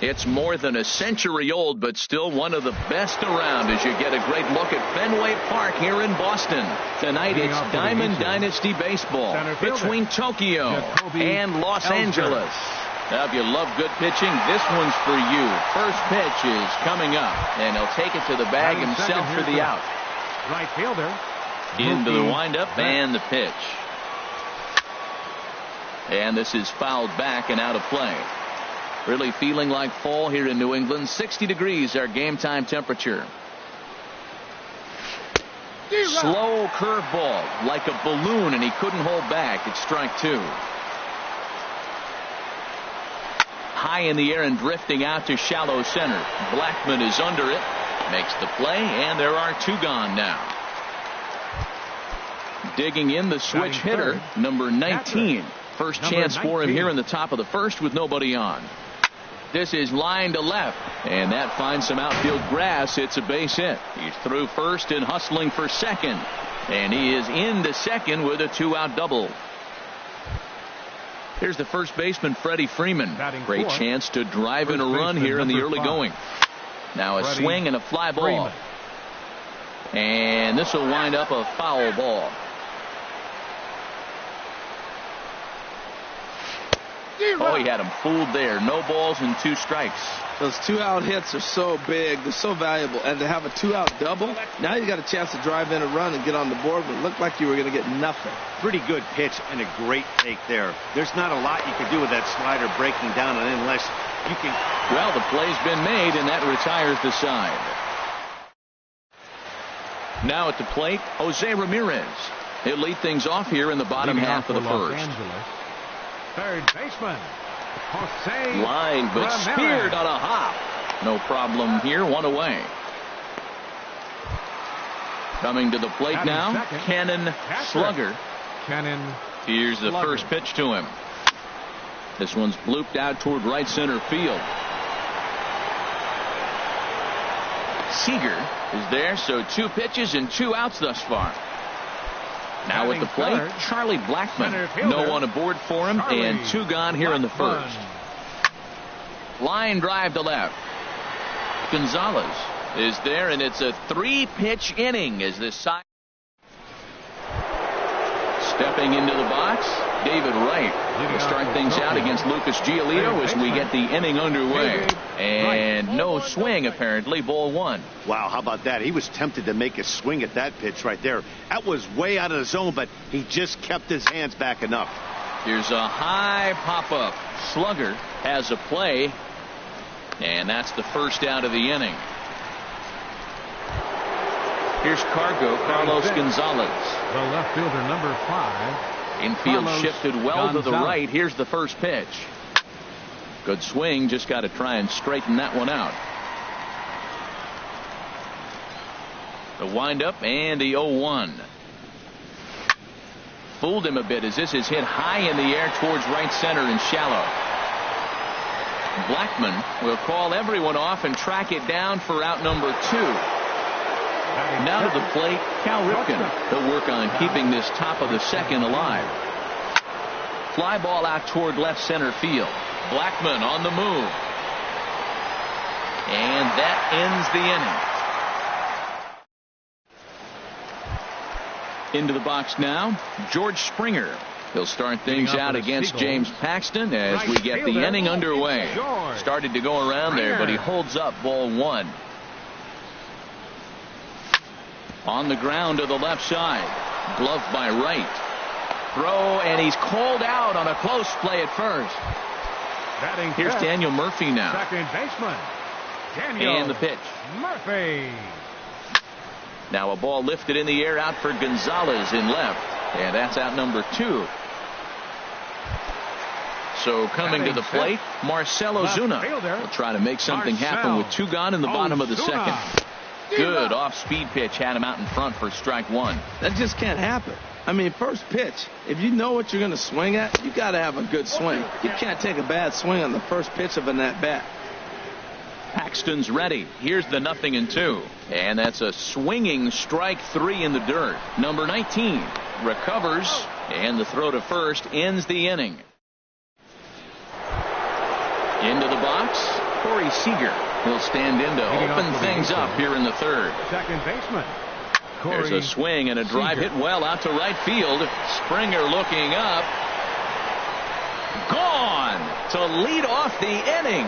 It's more than a century old, but still one of the best around as you get a great look at Fenway Park here in Boston. Tonight it's Diamond Dynasty Baseball between Tokyo and Los Angeles. Now, if you love good pitching, this one's for you. First pitch is coming up, and he'll take it to the bag himself for the out. Right fielder. Into the windup and the pitch. And this is fouled back and out of play. Really feeling like fall here in New England. 60 degrees our game time temperature. Slow curveball like a balloon, and he couldn't hold back. It's strike two. High in the air and drifting out to shallow center. Blackman is under it. Makes the play, and there are two gone now. Digging in the switch hitter, number 19. First chance for him here in the top of the first with nobody on. This is line to left, and that finds some outfield grass. It's a base hit. He's through first and hustling for second, and he is into second with a two-out double. Here's the first baseman, Freddie Freeman. Great chance to drive in a run here in the early going. Now a swing and a fly ball, and this will wind up a foul ball. Oh, he had him fooled there. No balls and two strikes. Those two-out hits are so big. They're so valuable. And to have a two-out double, now you got a chance to drive in a run and get on the board, but it looked like you were going to get nothing. Pretty good pitch and a great take there. There's not a lot you can do with that slider breaking down unless you can. Well, the play's been made, and that retires the side. Now at the plate, Jose Ramirez. He'll lead things off here in the bottom half of the first. Third baseman, Jose line, but Ramirez. speared on a hop. No problem here, one away. Coming to the plate now, Cannon Slugger. Here's the first pitch to him. This one's blooped out toward right center field. Seager is there, so two pitches and two outs thus far. Now at the plate, Charlie Blackman. No one aboard for him, and two gone here in the first. Line drive to left. Gonzalez is there, and it's a three-pitch inning as this side. Stepping into the box, David Wright will start things out against Lucas Giolito as we get the inning underway. And no swing, apparently. Ball one. Wow, how about that? He was tempted to make a swing at that pitch right there. That was way out of the zone, but he just kept his hands back enough. Here's a high pop-up. Slugger has a play, and that's the first out of the inning. Here's Carlos Gonzalez. The left fielder, number 5. Infield Carlos shifted well Gonzalez. to the right. Here's the first pitch. Good swing. Just got to try and straighten that one out. The windup and the 0-1. Fooled him a bit as this is hit high in the air towards right center and shallow. Blackman will call everyone off and track it down for out number 2. Now to the plate, Cal Ripken. He'll work on keeping this top of the second alive. Fly ball out toward left center field. Blackman on the move. And that ends the inning. Into the box now, George Springer. He'll start things out against James Paxton as we get the inning underway. Started to go around there, but he holds up ball one. On the ground to the left side. Gloved by Wright. Throw, and he's called out on a close play at first. Here's Daniel Murphy now. Second baseman, Daniel and the pitch. Murphy. Now a ball lifted in the air out for Gonzalez in left. And that's out number 2. So coming to the plate, Marcell Ozuna will try to make something happen with two gone in the bottom of the second. Good off-speed pitch had him out in front for strike one. That just can't happen. I mean, first pitch, if you know what you're going to swing at, you got to have a good swing. You can't take a bad swing on the first pitch of an at-bat. Paxton's ready. Here's the 0-2. And that's a swinging strike 3 in the dirt. Number 19 recovers, and the throw to first ends the inning. Into the box, Corey Seager will stand in to open things up here in the third. Second baseman. There's a swing and a drive hit well out to right field. Springer looking up. Gone to lead off the inning.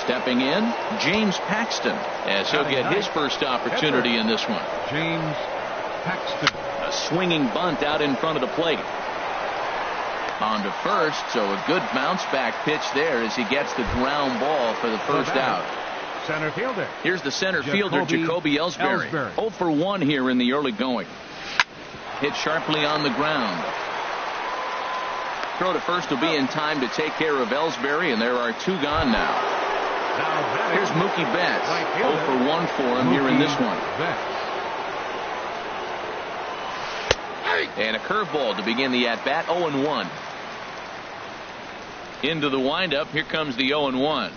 Stepping in, James Paxton, as he'll get his first opportunity in this one. James Paxton. A swinging bunt out in front of the plate. On to first, so a good bounce back pitch there as he gets the ground ball for the first out. Center fielder. Here's the center fielder, Jacoby Ellsbury. 0 for 1 here in the early going. Hit sharply on the ground. Throw to first will be in time to take care of Ellsbury, and there are 2 gone now. Here's Mookie Betts. 0 for 1 for him here in this one. And a curveball to begin the at-bat. 0-1. Into the windup. Here comes the 0-1.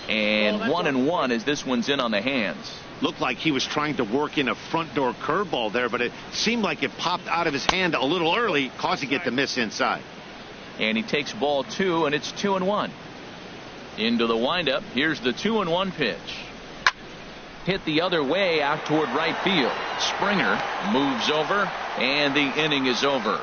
And 1-1 as this one's in on the hands. Looked like he was trying to work in a front door curveball there, but it seemed like it popped out of his hand a little early, causing it to miss inside. And he takes ball 2, and it's 2-1. Into the windup. Here's the 2-1 pitch. Hit the other way out toward right field. Springer moves over, and the inning is over.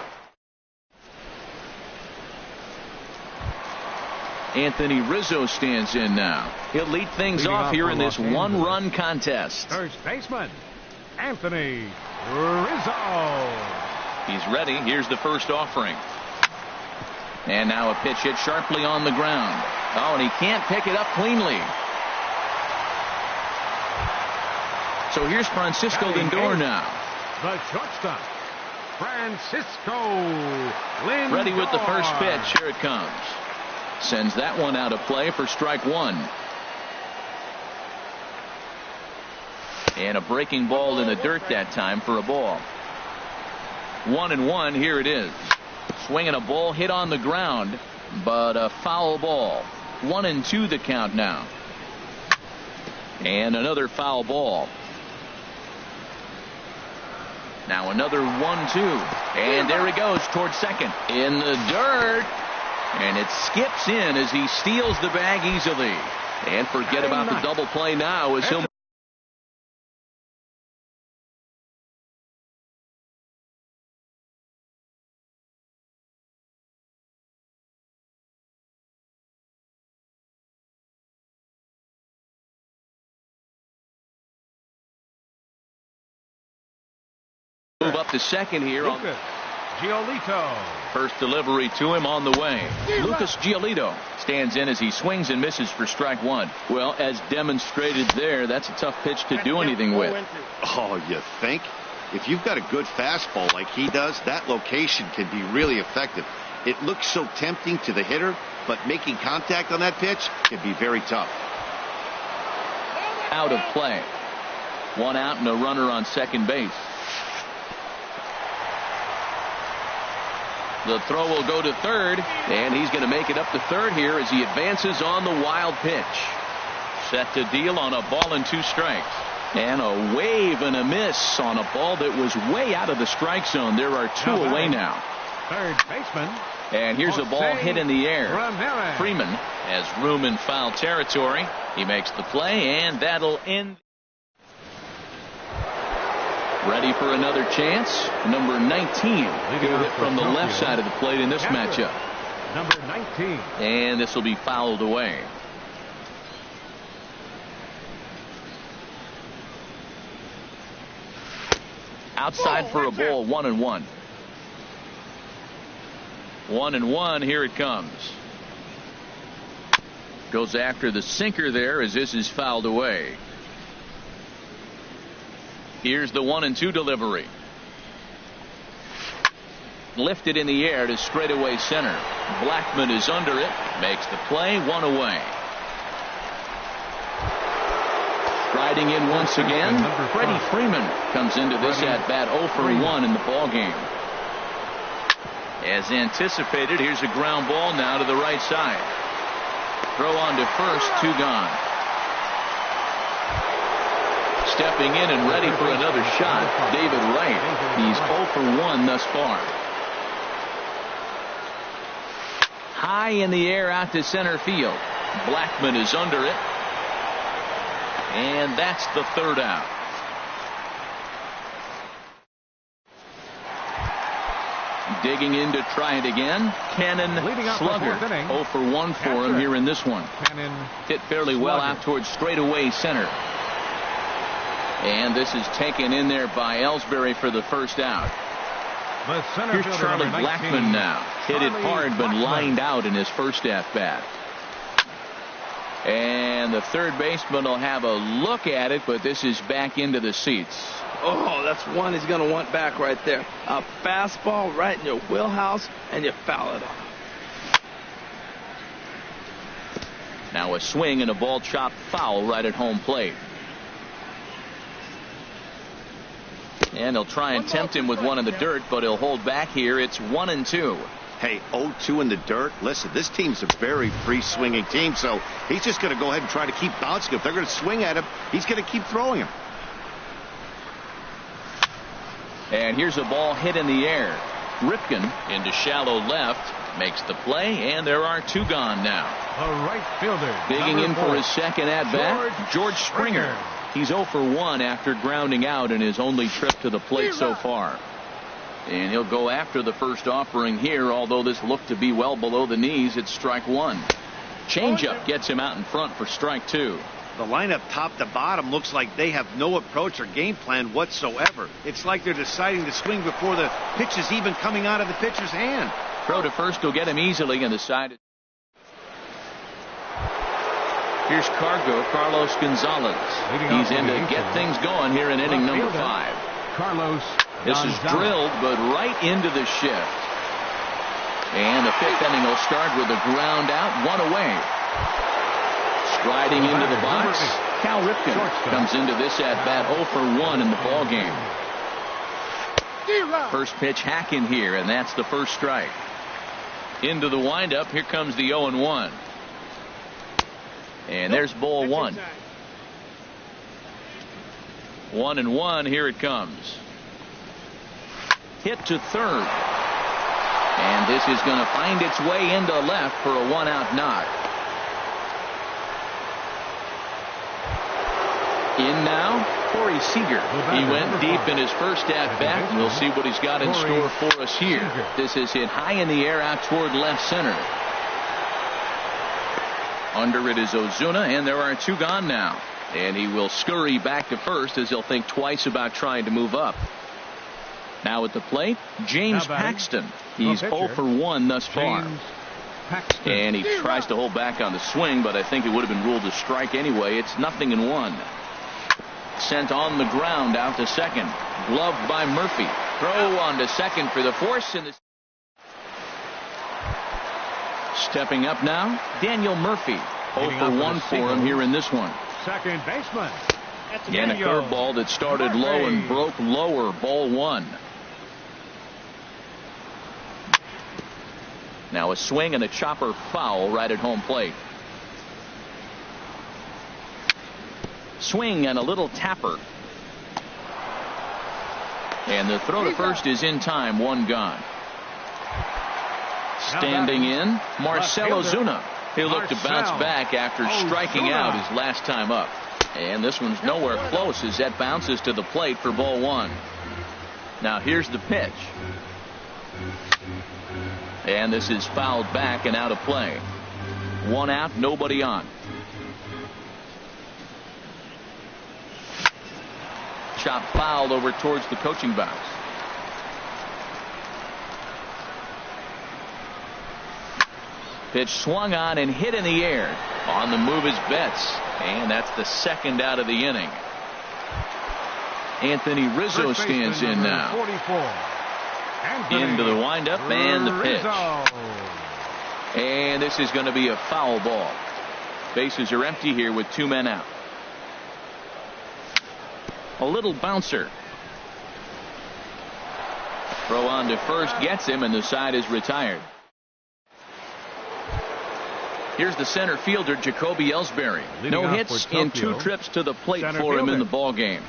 Anthony Rizzo stands in now. He'll lead things off here in this one-run contest. First baseman, Anthony Rizzo. He's ready. Here's the first offering. And now a pitch hit sharply on the ground. Oh, and he can't pick it up cleanly. So here's Francisco Lindor now. The shortstop, Francisco Lindor. Ready with the first pitch. Here it comes. Sends that one out of play for strike 1. And a breaking ball in the dirt that time for a ball. 1-1. Here it is. Swinging a ball hit on the ground, but a foul ball. 1-2 the count now. And another foul ball. Now another 1-2. And there he goes towards second. In the dirt. And it skips in as he steals the bag easily. And forget about the double play now as he'll move up to second here. Lucas Giolito. First delivery to him on the way. Lucas Giolito stands in as he swings and misses for strike 1. Well, as demonstrated there, that's a tough pitch to do anything with. Oh, you think? If you've got a good fastball like he does, that location can be really effective. It looks so tempting to the hitter, but making contact on that pitch can be very tough. Out of play. 1 out and a runner on second base. The throw will go to third, and he's going to make it up to third here as he advances on the wild pitch. Set to deal on a ball and 2 strikes. And a wave and a miss on a ball that was way out of the strike zone. There are 2 away now. Third baseman. And here's a ball hit in the air. Freeman has room in foul territory. He makes the play, and that'll end. Ready for another chance. Number 19. He'll hit from the left side of the plate in this matchup. Number 19. And this will be fouled away. Outside for a ball. 1-1. 1-1. Here it comes. Goes after the sinker there as this is fouled away. Here's the 1-2 delivery. Lifted in the air to straightaway center. Blackman is under it. Makes the play. 1 away. Riding in once again. Freddie Freeman comes into this at bat 0 for 1 in the ball game. As anticipated, here's a ground ball now to the right side. Throw on to first. 2 gone. Stepping in and ready for another shot, David Wright. He's 0 for 1 thus far. high in the air out to center field. Blackman is under it. And that's the third out. Digging in to try it again. Cannon slugger. 0 for 1 for him here in this one. Hit fairly well out towards straightaway center. And this is taken in there by Ellsbury for the first out. Here's Charlie Blackman now. Hit it hard but lined out in his first at-bat. And the third baseman will have a look at it, but this is back into the seats. Oh, that's one he's going to want back right there. A fastball right in your wheelhouse, and you foul it off. Now a swing and a ball chopped foul right at home plate. And they'll try and tempt him with one in the dirt, but he'll hold back here. It's 1-2. Hey, 0-2 in the dirt. Listen, this team's a very free-swinging team, so he's just going to go ahead and try to keep bouncing. If they're going to swing at him, he's going to keep throwing him. And here's a ball hit in the air. Ripken into shallow left. Makes the play, and there are 2 gone now. The right fielder. Digging in for his second at-bat, George Springer. He's 0 for 1 after grounding out in his only trip to the plate so far. And he'll go after the first offering here, although this looked to be well below the knees. It's strike 1. Changeup gets him out in front for strike 2. The lineup top to bottom looks like they have no approach or game plan whatsoever. It's like they're deciding to swing before the pitch is even coming out of the pitcher's hand. Throw to first will get him easily, and the side. Here's Carlos Gonzalez. He's in to get things going here in inning number 5. Carlos. This is drilled, but right into the shift. And the 5th inning will start with a ground out, 1 away. Striding into the box, Cal Ripken comes into this at-bat 0 for 1 in the ball game. First pitch hacking here, and that's the first strike. Into the windup, here comes the 0-1. And there's ball 1. 1-1, here it comes. Hit to third. And this is going to find its way into left for a 1-out knock. In now, Corey Seager. He went deep in his first at-bat, and we'll see what he's got in store for us here. This is hit high in the air out toward left center. Under it is Ozuna, and there are 2 gone now. And he will scurry back to first as he'll think twice about trying to move up. Now at the plate, James Paxton. He's 0 for 1 thus far. And he tries to hold back on the swing, but I think it would have been ruled a strike anyway. It's 0-1. Sent on the ground out to second. Gloved by Murphy. Throw on to second for the force. Stepping up now, Daniel Murphy. 0 for 1 for him here in this one. Second baseman. And a curveball that started low and broke lower. Ball 1. Now a swing and a chopper foul right at home plate. Swing and a little tapper. And the throw to first is in time. 1 gone. Standing in, Marcell Ozuna. He'll look to bounce back after striking out his last time up. And this one's nowhere close as that bounces to the plate for ball 1. Now here's the pitch. And this is fouled back and out of play. 1 out, nobody on. Chop foul over towards the coaching box. Pitch swung on and hit in the air. On the move is Betts. And that's the 2nd out of the inning. Anthony Rizzo stands in now. 44. Into the windup and the pitch. And this is going to be a foul ball. Bases are empty here with 2 men out. A little bouncer. Throw on to first gets him, and the side is retired. Here's the center fielder, Jacoby Ellsbury. No hits in 2 trips to the plate for him in the ball game.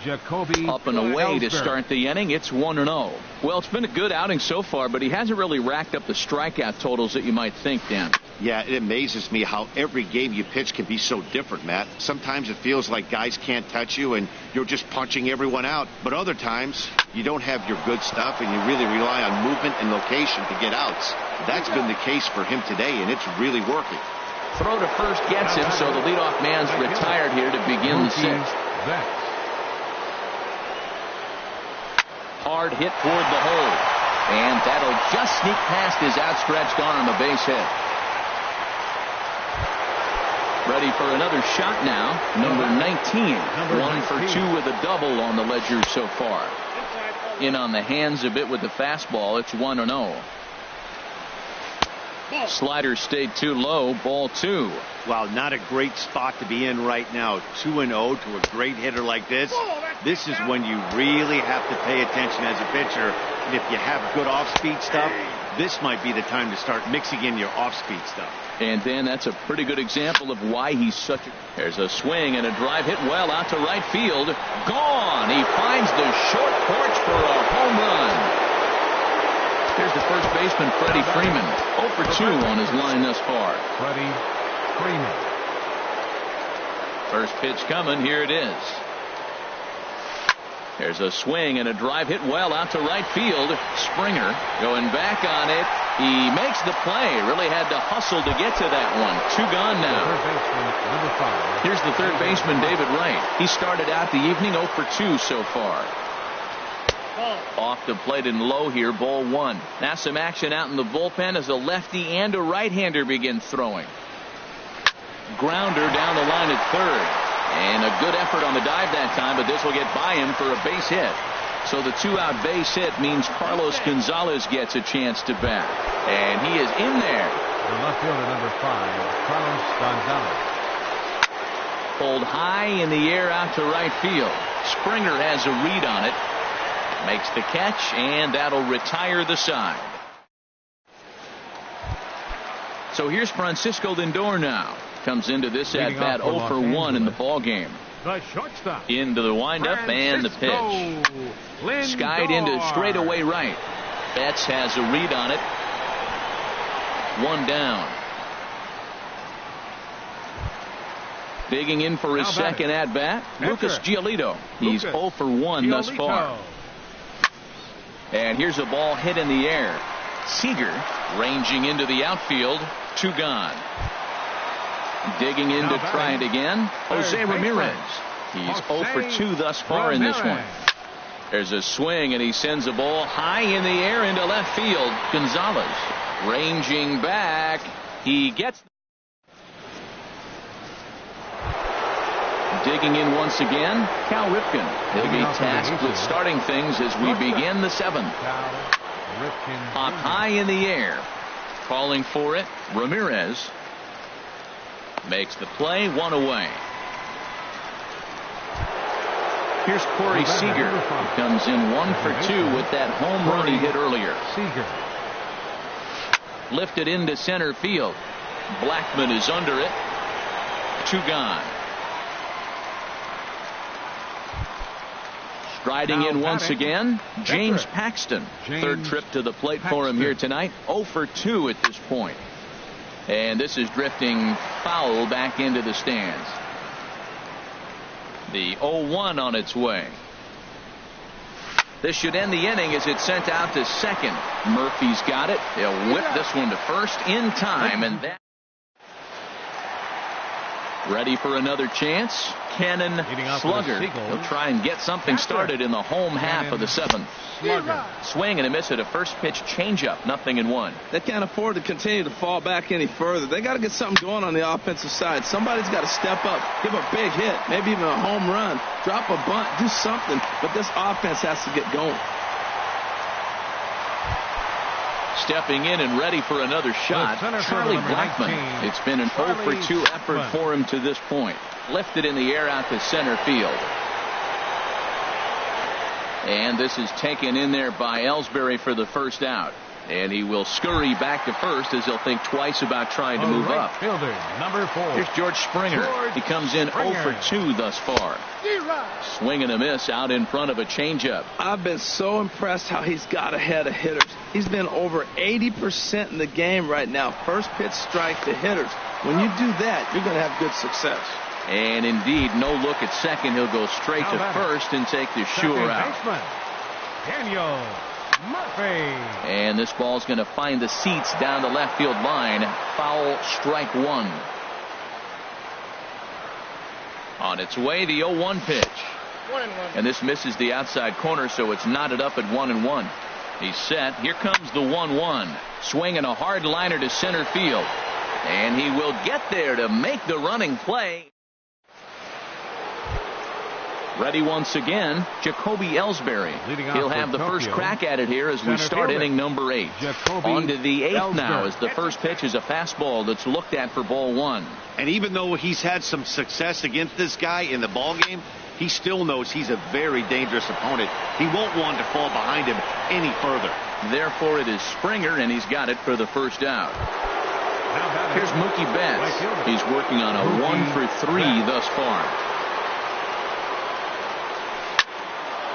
Up and away to start the inning. It's 1-0. Well, it's been a good outing so far, but he hasn't really racked up the strikeout totals that you might think, Dan. Yeah, it amazes me how every game you pitch can be so different, Matt. Sometimes it feels like guys can't touch you and you're just punching everyone out. But other times, you don't have your good stuff and you really rely on movement and location to get outs. That's been the case for him today, and it's really working. Throw to first gets him, so the leadoff man's retired here to begin the 6th. Hard hit toward the hole. And that'll just sneak past his outstretched arm, a base hit. Ready for another shot now. Number 19. 1 for 2 with a double on the ledger so far. In on the hands a bit with the fastball. It's 1-0. Slider stayed too low. Ball 2. Wow, not a great spot to be in right now. 2-0 to a great hitter like this. This is when you really have to pay attention as a pitcher. And if you have good off-speed stuff, this might be the time to start mixing in your off-speed stuff. And then that's a pretty good example of why he's such a... There's a swing and a drive hit well out to right field. Gone. He finds the short porch for a home run. Here's the first baseman, Freddie Freeman. 0 for 2 on his line thus far. Freddie Freeman. First pitch coming. Here it is. There's a swing and a drive hit well out to right field. Springer going back on it. He makes the play. Really had to hustle to get to that one. 2 gone now. Here's the third baseman, David Wright. He started out the evening 0 for 2 so far. Off the plate and low here, ball 1. Now some action out in the bullpen as a lefty and a right-hander begin throwing. Grounder down the line at third. And a good effort on the dive that time, but this will get by him for a base hit. So the 2-out base hit means Carlos Gonzalez gets a chance to bat. And he is in there. The left fielder, number 5, Carlos Gonzalez. Pulled high in the air out to right field. Springer has a read on it. Makes the catch, and that'll retire the side. So here's Francisco Lindor now. Comes into this at bat 0 for 1 in the ball game. The shortstop. Into the windup and the pitch. Skied into straightaway right. Betts has a read on it. 1 down. Digging in for his second at bat, Lucas Giolito. He's 0 for 1 thus far. And here's a ball hit in the air. Seager ranging into the outfield. 2 gone. Digging in to try it again. Jose Ramirez. He's 0 for 2 thus far in this one. There's a swing and he sends a ball high in the air into left field. Gonzalez ranging back. He gets. Digging in once again, Cal Ripken. He'll be tasked with starting things as we begin the 7th. Pop high in the air. Calling for it, Ramirez. Makes the play, 1 away. Here's Corey Seager. He comes in 1 for 2 with that home run he hit earlier. Seager. Lifted into center field. Blackman is under it. 2 gone. Striding in once again, James Paxton. Third trip to the plate for him here tonight. 0 for 2 at this point. And this is drifting foul back into the stands. The 0-1 on its way. This should end the inning as it's sent out to second. Murphy's got it. They'll whip this one to first in time, and that. Ready for another chance. Cannon Slugger. He'll try and get something started in the home half of the 7th. Swing and a miss at a first pitch changeup. 0-1. They can't afford to continue to fall back any further. They got to get something going on the offensive side. Somebody's got to step up, give a big hit, maybe even a home run, drop a bunt, do something. But this offense has to get going. Stepping in and ready for another shot, Charlie Blackmon. It's been an 0 for 2 effort for him to this point. Lifted in the air out to center field. And this is taken in there by Ellsbury for the first out. And he will scurry back to first as he'll think twice about trying to move up. Fielder, number 4. Here's George Springer. He comes in 0 for 2 thus far. Swing and a miss out in front of a changeup. I've been so impressed how he's got ahead of hitters. He's been over 80% in the game right now. First pitch strike to hitters. When you do that, you're going to have good success. And indeed, no look at second. He'll go straight to first and take the sure out. Daniel Murphy. And this ball's going to find the seats down the left field line. Foul, strike 1. On its way, the 0-1 pitch. 1-1. And this misses the outside corner, so it's knotted up at 1-1. He's set. Here comes the 1-1. Swinging a hard liner to center field. And he will get there to make the running play. Ready once again, Jacoby Ellsbury. He'll have the first crack at it here as we start inning number 8. On to the 8th now as the first pitch is a fastball that's looked at for ball 1. And even though he's had some success against this guy in the ball game, he still knows he's a very dangerous opponent. He won't want to fall behind him any further. Therefore, it is Springer, and he's got it for the first out. Here's Mookie Betts. He's working on a 1 for 3 thus far.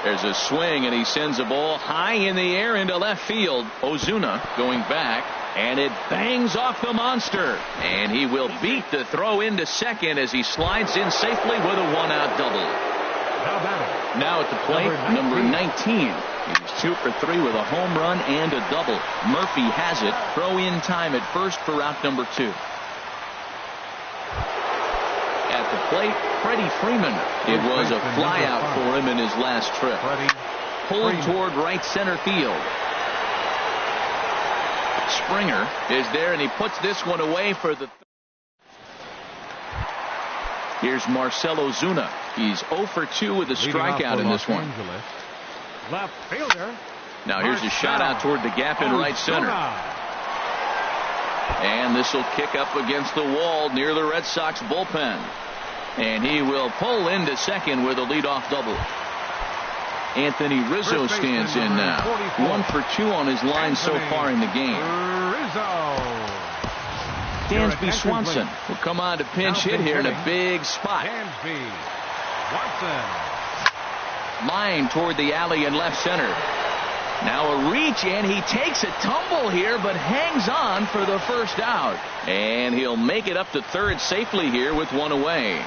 There's a swing, and he sends a ball high in the air into left field. Ozuna going back, and it bangs off the monster. And he will beat the throw into second as he slides in safely with a 1-out double. Now at the plate, number 19. He's 2 for 3 with a home run and a double. Murphy has it. Throw in time at first for out number 2. At the plate, Freddie Freeman. It was a fly out for him in his last trip. Pulled toward right center field. Springer is there, and he puts this one away for the. Here's Marcell Ozuna. He's 0 for 2 with a strikeout in this one. Left fielder. Now here's a shot out toward the gap in right center. And this will kick up against the wall near the Red Sox bullpen. And he will pull into second with a leadoff double. Anthony Rizzo stands in now. 1 for 2 on his line so far in the game. Dansby Swanson will come on to pinch hit here in a big spot. Line toward the alley in left center. Now a reach, and he takes a tumble here, but hangs on for the first out. And he'll make it up to third safely here with 1 away.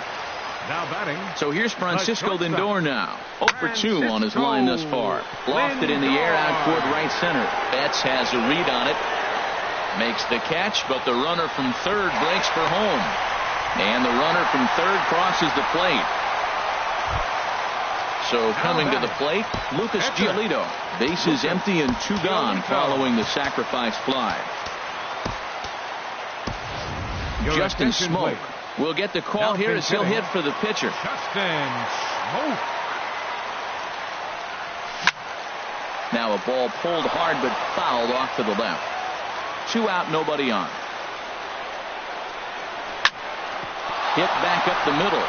Now batting. So here's Francisco Lindor now. 0 for 2 on his line thus far. Lofted in the air out toward right center. Betts has a read on it. Makes the catch, but the runner from third breaks for home. And the runner from third crosses the plate. So coming to the plate, Lucas Giolito. Bases empty and 2 gone following the sacrifice fly. Justin Smoak will get the call here as he'll hit for the pitcher. Justin Smoak. Now a ball pulled hard but fouled off to the left. 2 out, nobody on. Hit back up the middle.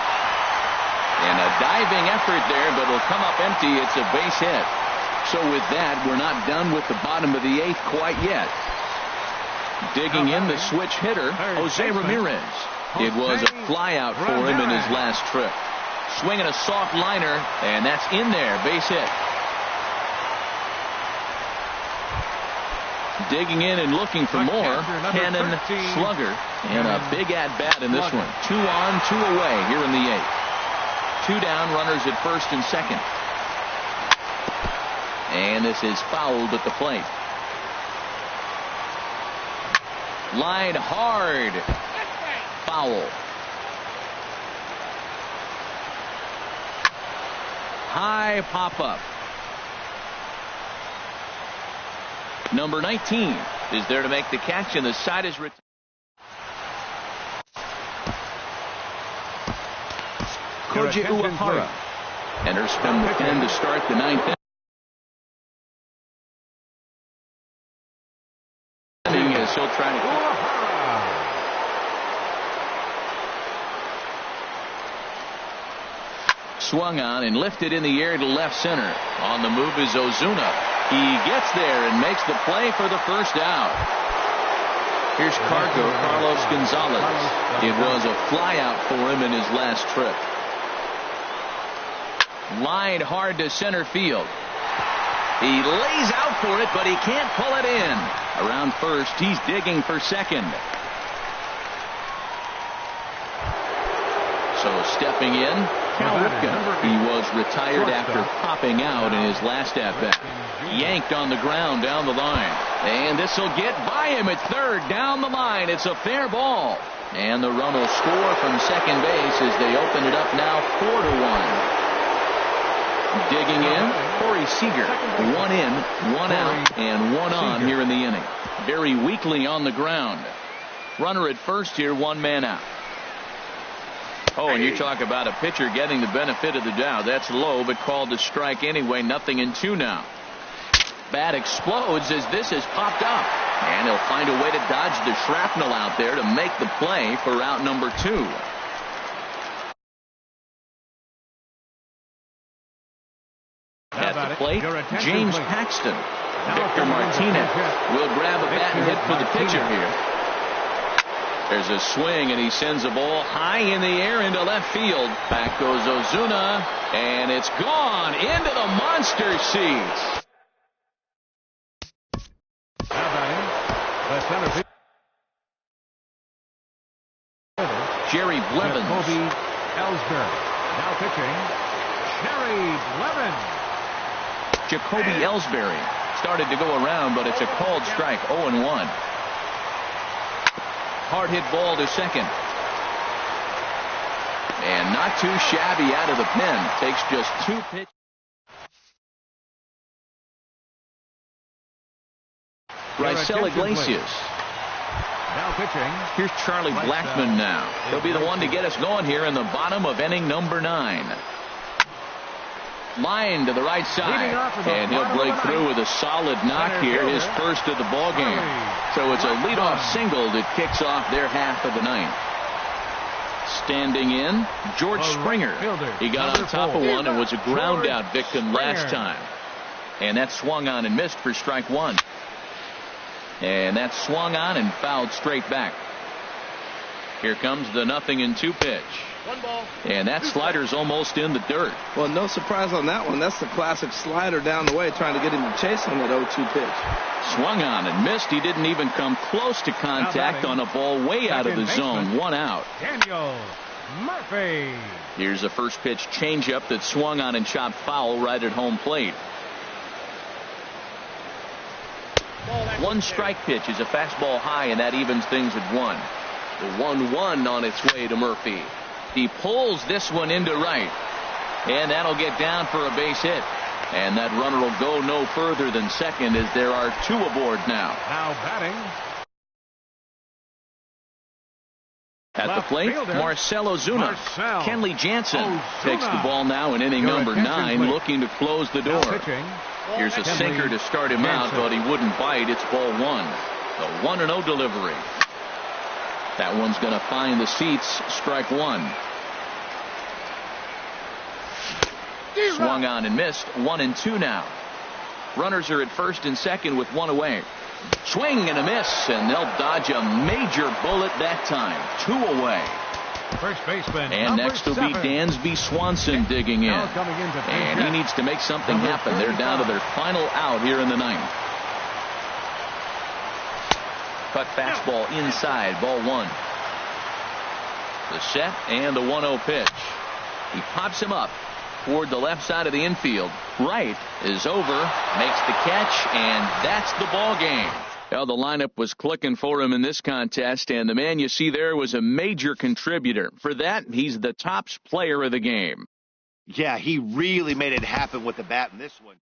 And a diving effort there, but it'll come up empty. It's a base hit. So with that, we're not done with the bottom of the 8th quite yet. Digging in the switch hitter, Jose Ramirez. It was a flyout for him in his last trip. Swinging a soft liner, and that's in there, base hit. Digging in and looking for more, Cannon Slugger. And a big at-bat in this one. 2 on, 2 away here in the 8th. 2 down, runners at first and second. And this is fouled at the plate. Line hard. Foul. High pop-up. Number 19 is there to make the catch, and the side is retired. Koji Uehara enters from the pen to start the 9th inning as he'll try to. Swung on and lifted in the air to left center. On the move is Ozuna. He gets there and makes the play for the first out. Here's Carlos Gonzalez. It was a flyout for him in his last trip. Lined hard to center field. He lays out for it, but he can't pull it in. Around first, he's digging for second. So stepping in, Cal Ripken. He was retired after popping out in his last at-bat. Yanked on the ground down the line. And this will get by him at third down the line. It's a fair ball. And the run will score from second base as they open it up now 4-1. Digging in, Corey Seager. One in, one out, and one on here in the inning. Very weakly on the ground. Runner at first here, one man out. Oh, and you talk about a pitcher getting the benefit of the doubt. That's low, but called to strike anyway. 0-2 now. Bat explodes as this has popped up. And he'll find a way to dodge the shrapnel out there to make the play for out number 2. At the plate, James Paxton. Victor Martinez will grab a bat and hit for the pitcher here. There's a swing, and he sends a ball high in the air into left field. Back goes Ozuna, and it's gone into the monster seats. Jerry Blevins. Jacoby Ellsbury. Now pitching, Jerry Blevins. Jacoby Ellsbury started to go around, but it's a called strike. 0-1. Hard hit ball to second. And not too shabby out of the pen. Takes just 2 pitches. Raisel Iglesias. Now pitching. Here's Charlie Blackmon now. He'll be the one to get us going here in the bottom of inning number 9. Line to the right side, and he'll break through with a solid knock here, his first of the ball game. So it's a leadoff single that kicks off their half of the 9th. Standing in, George Springer. He got on top of one and was a ground out victim last time. And that swung on and missed for strike 1. And that swung on and fouled straight back. Here comes the 0-2 pitch. And that slider's almost in the dirt. Well, no surprise on that one. That's the classic slider down the way, trying to get him to chase on that 0-2 pitch. Swung on and missed. He didn't even come close to contact on a ball way out of the zone. 1 out. Daniel Murphy. Here's a first pitch changeup that swung on and chopped foul right at home plate. 1 strike pitch is a fastball high, and that evens things at 1. The 1-1 on its way to Murphy. He pulls this one into right, and that'll get down for a base hit. And that runner will go no further than second as there are 2 aboard now. Now batting. At the plate, Marcell Ozuna. Kenley Jansen takes the ball now in inning number 9, looking to close the door. Here's a sinker to start him out, but he wouldn't bite. It's ball 1. The 1-0 delivery. That one's going to find the seats. Strike 1. Swung on and missed. 1-2 now. Runners are at first and second with 1 away. Swing and a miss, and they'll dodge a major bullet that time. 2 away. First baseman. And next will be Dansby Swanson digging in. And he needs to make something happen. They're down to their final out here in the 9th. Cut fastball inside, ball 1. The set and the 1-0 pitch. He pops him up toward the left side of the infield. Right is over, makes the catch, and that's the ball game. Well, the lineup was clicking for him in this contest, and the man you see there was a major contributor. For that, he's the tops player of the game. Yeah, he really made it happen with the bat in this one.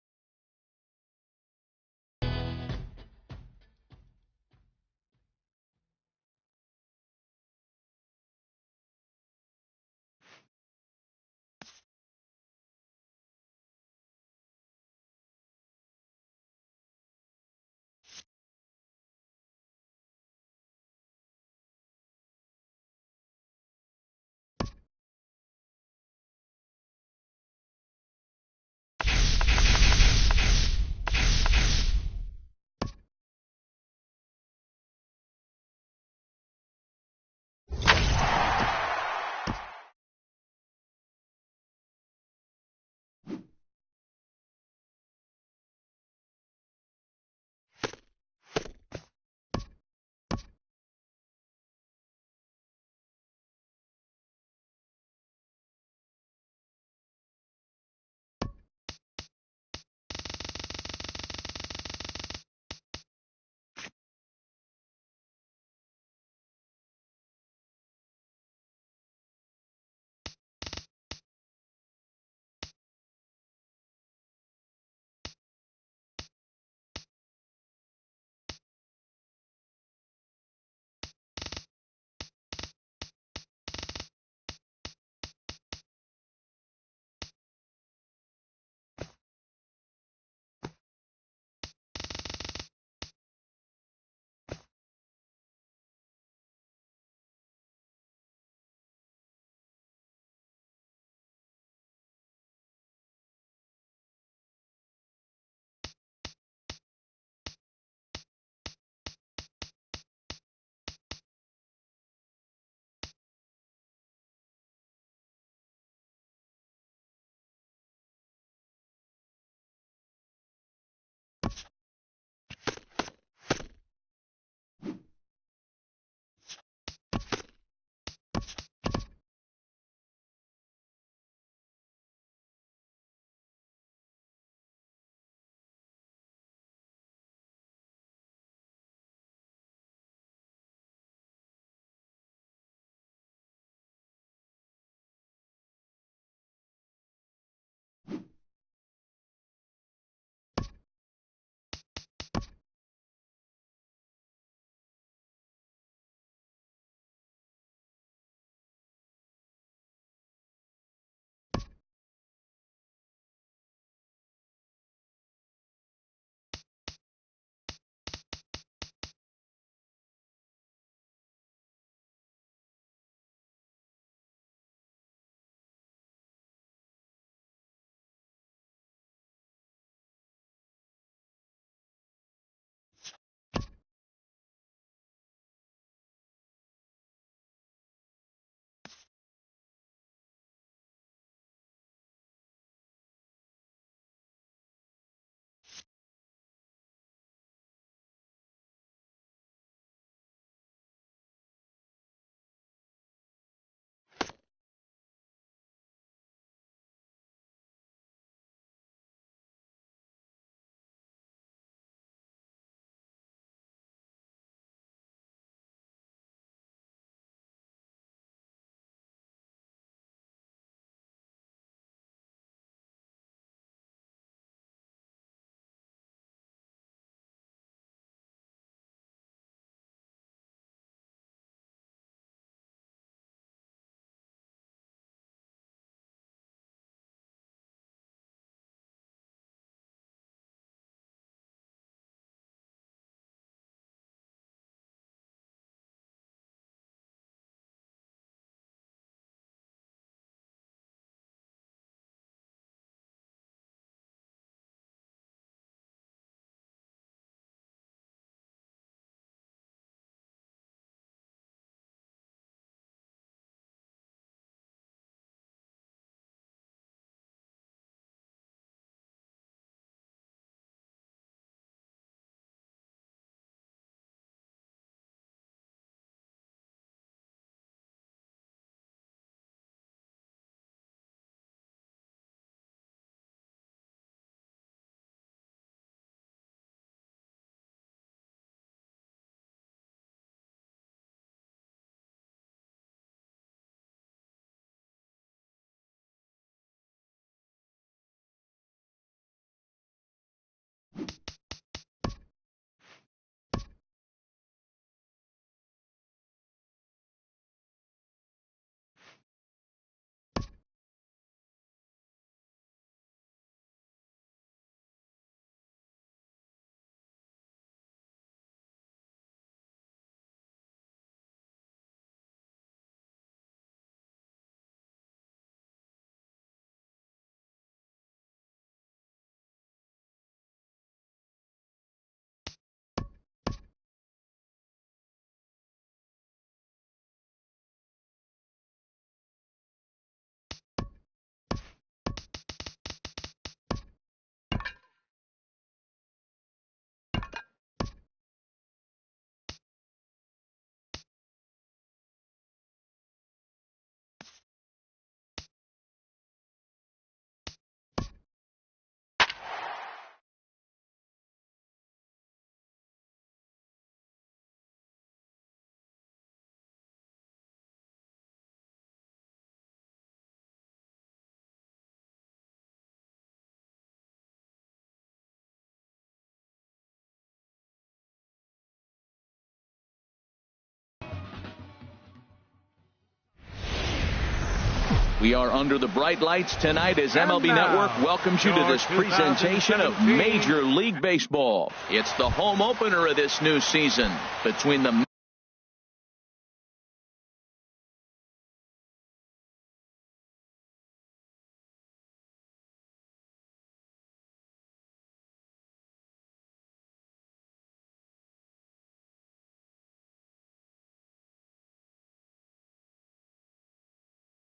We are under the bright lights tonight as MLB Network welcomes you to this presentation of Major League Baseball. It's the home opener of this new season between the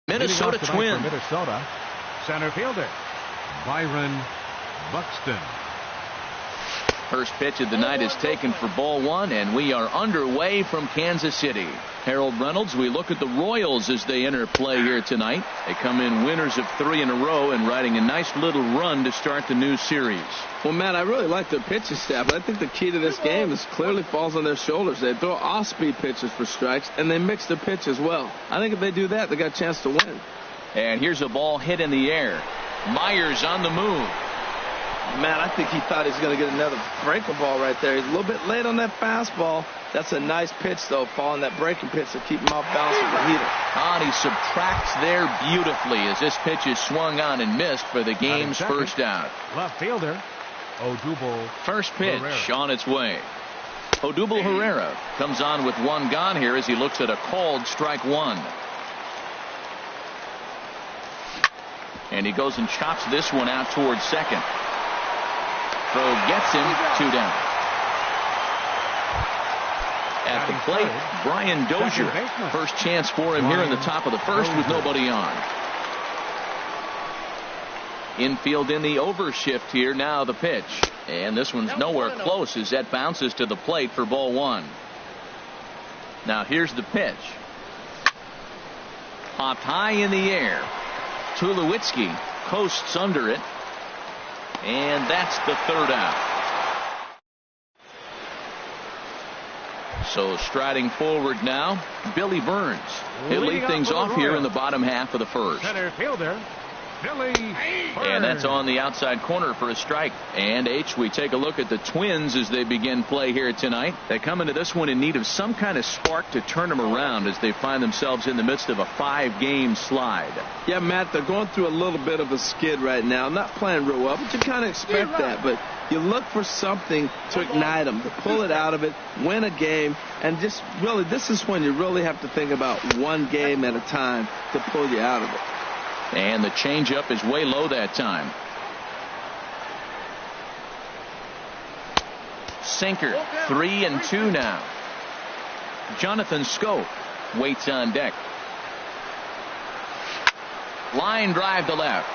Minnesota Twins. Minnesota, center fielder Byron Buxton. First pitch of the night is taken for ball one, and we are underway from Kansas City. Harold Reynolds, we look at the Royals as they enter play here tonight. They come in winners of 3 in a row and riding a nice little run to start the new series. Well, Matt, I really like their pitching staff. I think the key to this game is clearly falls on their shoulders. They throw off-speed pitches for strikes, and they mix their pitch as well. I think if they do that, they got a chance to win. And here's a ball hit in the air. Myers on the move. Man, I think he thought he was going to get another breaking ball right there. He's a little bit late on that fastball. That's a nice pitch, though, following that breaking pitch to keep him off balance with the heater. And he subtracts there beautifully as this pitch is swung on and missed for the game's first out. Left fielder Odubel. First pitch Herrera. on its way. Odubel Herrera comes on with 1 gone here as he looks at a called strike 1. And he goes and chops this one out towards second. Throw gets him 2 down. At the plate, Brian Dozier. First chance for him here in the top of the first with nobody on. Infield in the overshift here. Now the pitch. And this one's nowhere close as that bounces to the plate for ball 1. Now here's the pitch. Popped high in the air. Tulowitzki coasts under it. And that's the 3rd out. So striding forward now, Billy Burns. He'll lead things off here in the bottom half of the first. Center fielder Billy Burns. And that's on the outside corner for a strike. And we take a look at the Twins as they begin play here tonight. They come into this one in need of some kind of spark to turn them around as they find themselves in the midst of a 5-game slide. Yeah, Matt, they're going through a little bit of a skid right now. Not playing real well, but you kind of expect that. But you look for something to ignite them, to pull it out of it, win a game, and just really, this is when you really have to think about one game at a time to pull you out of it. And the changeup is way low that time. Sinker, 3-2 now. Jonathan Scope waits on deck. Line drive to left.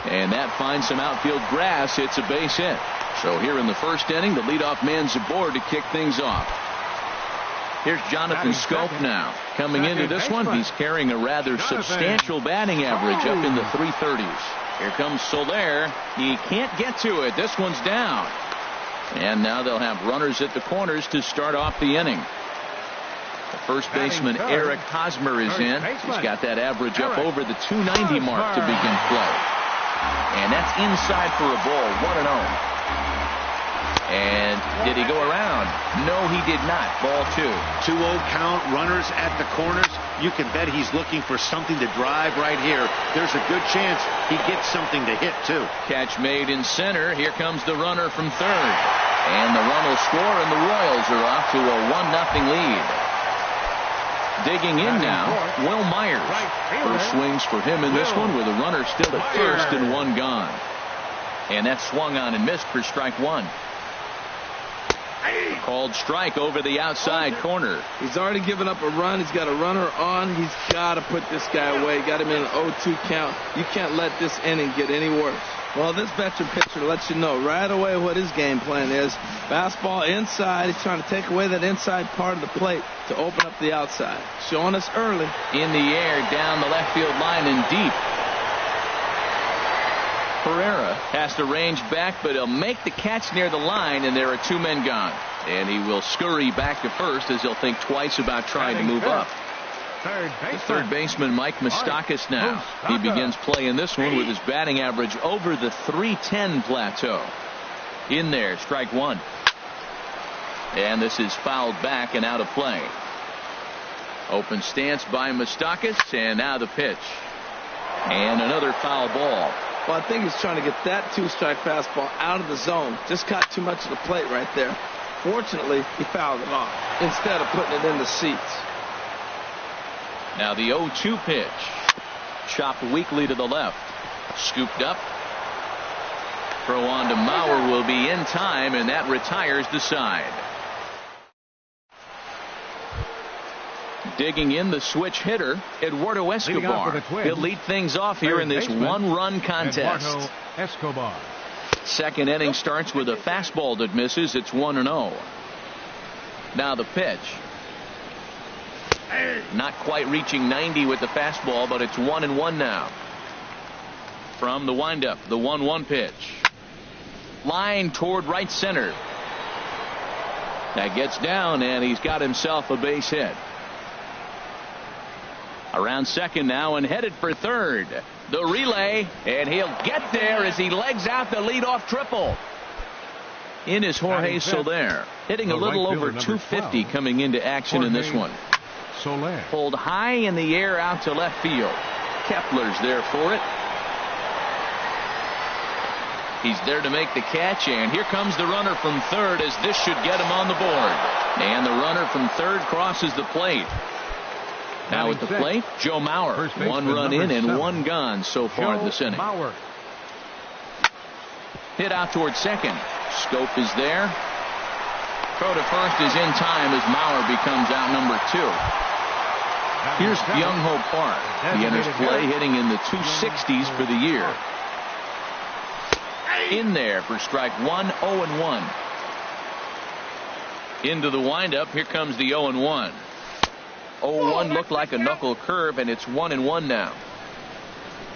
And that finds some outfield grass. It's a base hit. So here in the first inning, the leadoff man's aboard to kick things off. Here's Jonathan Scope now. Coming into this one, he's carrying a rather substantial batting average up in the 330s. Here comes Soler. He can't get to it. This one's down. And now they'll have runners at the corners to start off the inning. The first baseman, Eric Hosmer, is in. He's got that average up over the 290 mark to begin play. And that's inside for a ball, 1-0. And did he go around? No, he did not. Ball 2. 2-0 count, runners at the corners. You can bet he's looking for something to drive right here. There's a good chance he gets something to hit, too. Catch made in center. Here comes the runner from third. And the run will score, and the Royals are off to a 1-0 lead. Digging in now, Will Myers. First swings for him in this one with a runner still at first and 1 gone. And that's swung on and missed for strike 1. Called strike over the outside corner. He's already given up a run. He's got a runner on. He's got to put this guy away. Got him in an 0-2 count. You can't let this inning get any worse. Well, this veteran pitcher lets you know right away what his game plan is. Fastball inside. He's trying to take away that inside part of the plate to open up the outside. Showing us early. In the air, down the left field line and deep. Herrera has to range back, but he'll make the catch near the line, and there are 2 men gone. And he will scurry back to first as he'll think twice about trying to move up. The third baseman, Mike Moustakas now. He begins play in this one with his batting average over the 310 plateau. In there, strike 1. And this is fouled back and out of play. Open stance by Moustakas, and now the pitch. And another foul ball. Well, I think he's trying to get that two-strike fastball out of the zone. Just caught too much of the plate right there. Fortunately, he fouled it off instead of putting it in the seats. Now the 0-2 pitch. Chopped weakly to the left. Scooped up. Throw on to Mauer will be in time, and that retires the side. Digging in the switch hitter, Eduardo Escobar. He'll lead things off here in this one-run contest. Eduardo Escobar. Second inning starts with a fastball that misses. It's 1-0. Now the pitch. Not quite reaching 90 with the fastball, but it's 1-1 now. From the windup, the 1-1 pitch. Line toward right center. That gets down, and he's got himself a base hit. Around second now and headed for third. The relay, and he'll get there as he legs out the leadoff triple. In is Jorge Soler, hitting a little over 250 coming into action in this one. Soler. Pulled high in the air out to left field. Kepler's there for it. He's there to make the catch, and here comes the runner from third as this should get him on the board. And the runner from third crosses the plate. Now at the plate, Joe Mauer. One run in and one gone so far this inning. Hit out towards second. Scope is there. Throw to first is in time as Mauer becomes out number 2. Here's Byung-Ho Park. The enters play hitting in the 260s for the year. In there for strike 1, 0-1. Into the windup. Here comes the 0-1. 0-1 looked like a knuckle curve, and it's 1-1 now.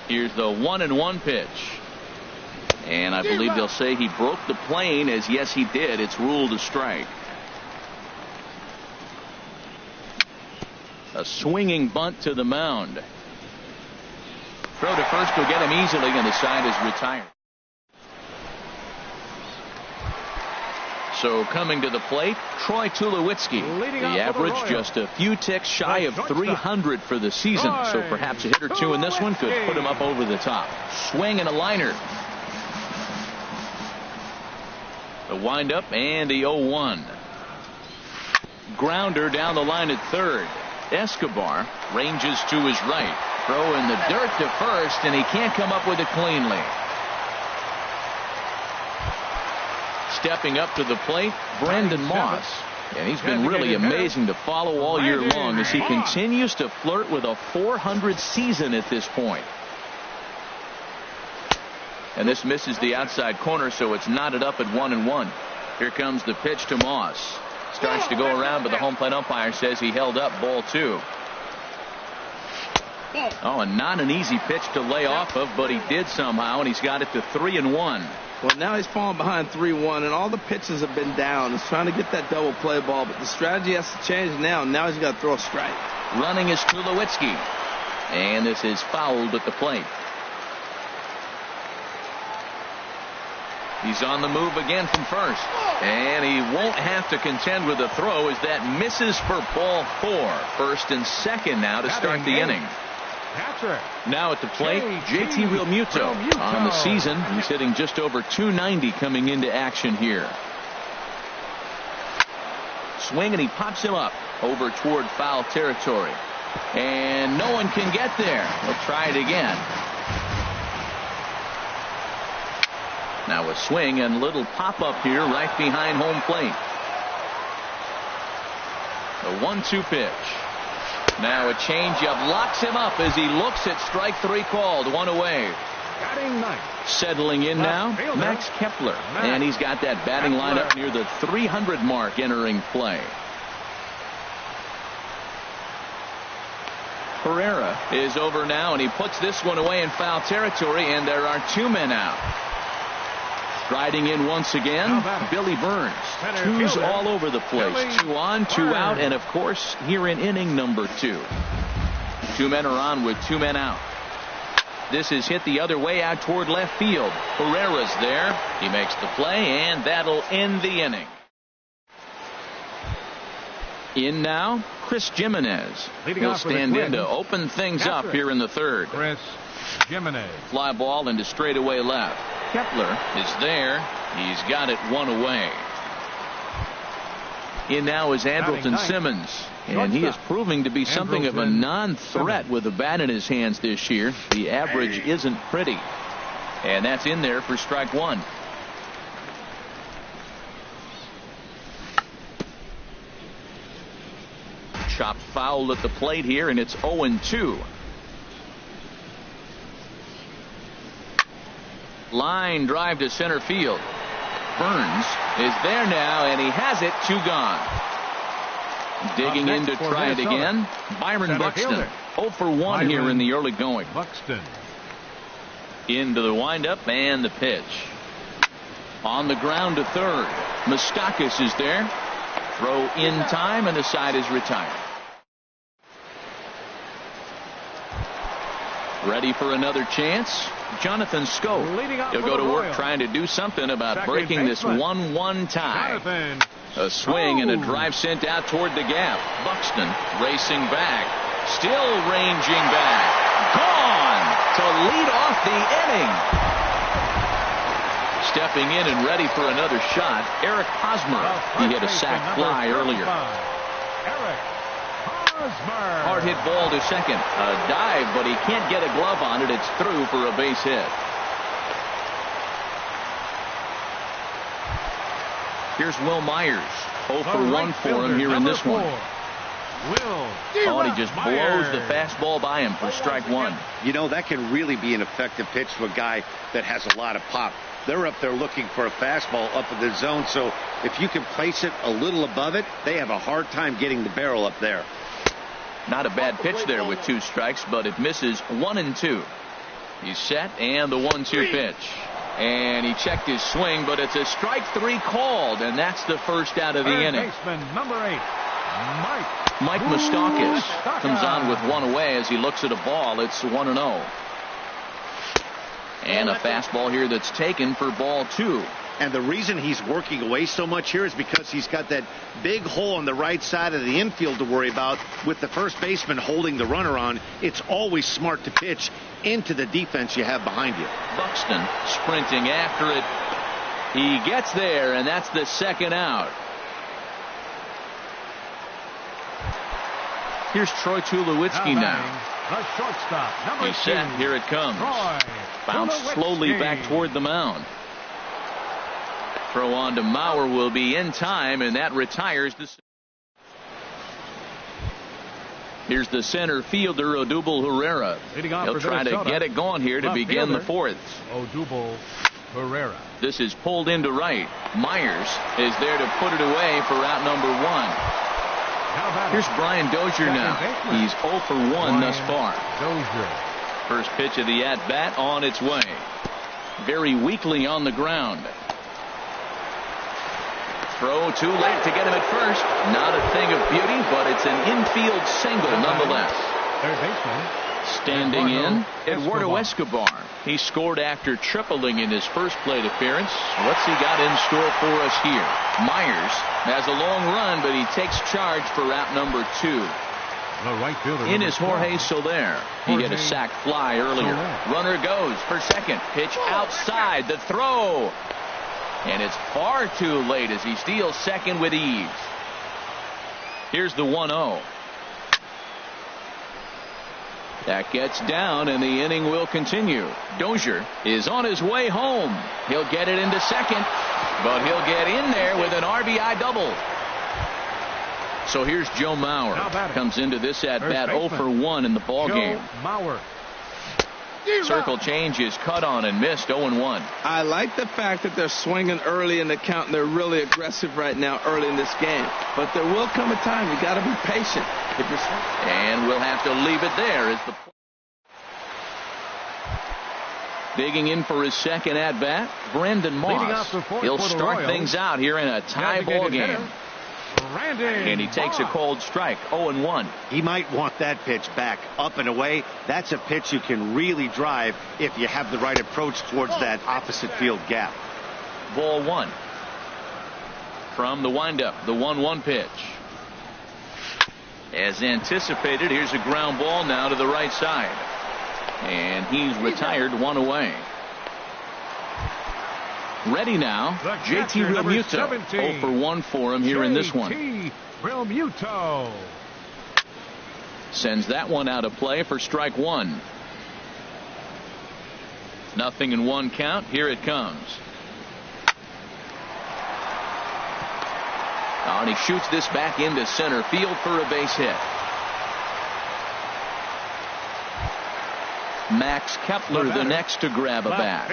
Here's the 1-1 pitch. And I believe they'll say he broke the plane, as yes he did. It's ruled a strike. A swinging bunt to the mound. Throw to first will get him easily, and the side is retired. So coming to the plate, Troy Tulowitzki. The average just a few ticks shy of 300 for the season. So perhaps a hit or two in this one could put him up over the top. Swing and a liner. The windup and the 0-1. Grounder down the line at third. Escobar ranges to his right. Throw in the dirt to first, and he can't come up with it cleanly. Stepping up to the plate, Brandon Moss. And he's been really amazing to follow all year long as he continues to flirt with a .400 season at this point. And this misses the outside corner, so it's knotted up at 1-1. Here comes the pitch to Moss. Starts to go around, but the home plate umpire says he held up ball 2. Oh, and not an easy pitch to lay off of, but he did somehow, and he's got it to 3-1. Well, now he's falling behind 3-1, and all the pitches have been down. He's trying to get that double play ball, but the strategy has to change now. Now he's got to throw a strike. Running is Tulowitzki, and this is fouled at the plate. He's on the move again from first, and he won't have to contend with a throw as that misses for ball 4. First and second now to start the inning. Now at the plate, JT Realmuto. On the season, he's hitting just over 290 coming into action here. Swing, and he pops him up over toward foul territory. And no one can get there. He'll try it again. Now a swing and little pop-up here right behind home plate. The 1-2 pitch. Now a changeup locks him up as he looks at strike 3 called. One away. Settling in now, Max Kepler. And he's got that batting lineup near the 300 mark entering play. Herrera is over now, and he puts this one away in foul territory, and there are 2 men out. Striding in once again, Billy Burns. 2s all over the place. 2 on, 2 out, and of course here in inning number 2. 2 men are on with 2 men out. This is hit the other way out toward left field. Herrera's there. He makes the play, and that'll end the inning. In now, Chris Jimenez. He'll stand in to open things up here in the third. Jimenez. Fly ball into straightaway left. Kepler is there. He's got it one away. In now is Andrelton Simmons, and he is proving to be something of a non-threat with the bat in his hands this year. The average isn't pretty, and that's in there for strike one. Chopped foul at the plate here, and it's 0-2. Line drive to center field. Burns is there now, and he has it. 2 gone. Digging in to try it again. Byron Buxton. 0 for 1 here in the early going. Buxton. Into the windup and the pitch. On the ground to third. Moustakas is there. Throw in time, and the side is retired. Ready for another chance. Jonathan Scope. He'll go to work trying to do something about breaking this 1-1 tie. A swing and a drive sent out toward the gap. Buxton racing back. Still ranging back. Gone to lead off the inning. Stepping in and ready for another shot, Eric Hosmer. He hit a sac fly earlier. Hard hit ball to second. A dive, but he can't get a glove on it. It's through for a base hit. Here's Will Myers. 0 for 1 for him here in this one. Oh, and he just blows the fastball by him for strike one. You know, that can really be an effective pitch to a guy that has a lot of pop. They're up there looking for a fastball up in the zone, so if you can place it a little above it, they have a hard time getting the barrel up there. Not a bad pitch there with 2 strikes, but it misses 1-2. He's set, and the 1-2 pitch. And he checked his swing, but it's a strike 3 called, and that's the first out of the inning. Baseman, number 8, Mike Moustakas comes on with 1 away as he looks at a ball. It's 1-0. And a fastball here that's taken for ball 2. And the reason he's working away so much here is because he's got that big hole on the right side of the infield to worry about. With the first baseman holding the runner on, it's always smart to pitch into the defense you have behind you. Buxton sprinting after it. He gets there, and that's the second out. Here's Troy Tulowitzki now. The shortstop, number 2. He's set. Here it comes. Bounced slowly back toward the mound. Throw on to Mauer will be in time, and that retires the. Here's the center fielder, Odubel Herrera. He'll try to get it going here to begin the 4th. Odubel Herrera. This is pulled into right. Myers is there to put it away for out number 1. Here's Brian Dozier now. He's 0 for 1 thus far. First pitch of the at-bat on its way. Very weakly on the ground. Throw too late to get him at first. Not a thing of beauty, but it's an infield single nonetheless. Third baseman. Standing in, Eduardo Escobar. He scored after tripling in his first plate appearance. What's he got in store for us here? Myers has a long run, but he takes charge for out number 2. The right fielder. In is Jorge Soler. He hit a sac fly earlier. Runner goes for second. Pitch outside. The throw. And it's far too late as he steals second with ease. Here's the 1-0. That gets down, and the inning will continue. Dozier is on his way home. He'll get it into second, but he'll get in there with an RBI double. So here's Joe Mauer. Comes into this at-bat 0 for 1 in the ballgame. Mauer. Circle change is cut on and missed. 0-1. I like the fact that they're swinging early in the count, and they're really aggressive right now early in this game. But there will come a time you got to be patient. And we'll have to leave it there as the digging in for his second at bat, Brandon Moss. He'll start things out here in a tie ball game. And he takes a cold strike. 0-1. He might want that pitch back up and away. That's a pitch you can really drive if you have the right approach towards that opposite field gap. Ball 1. From the windup, the 1-1 pitch. As anticipated, here's a ground ball now to the right side. And he's retired, one away. Ready now, JT Realmuto. 0 for 1 for him here in this one. JT Realmuto. Sends that one out of play for strike one. 0-1 count. Here it comes. Oh, and he shoots this back into center field for a base hit. Max Kepler the next to grab a bat.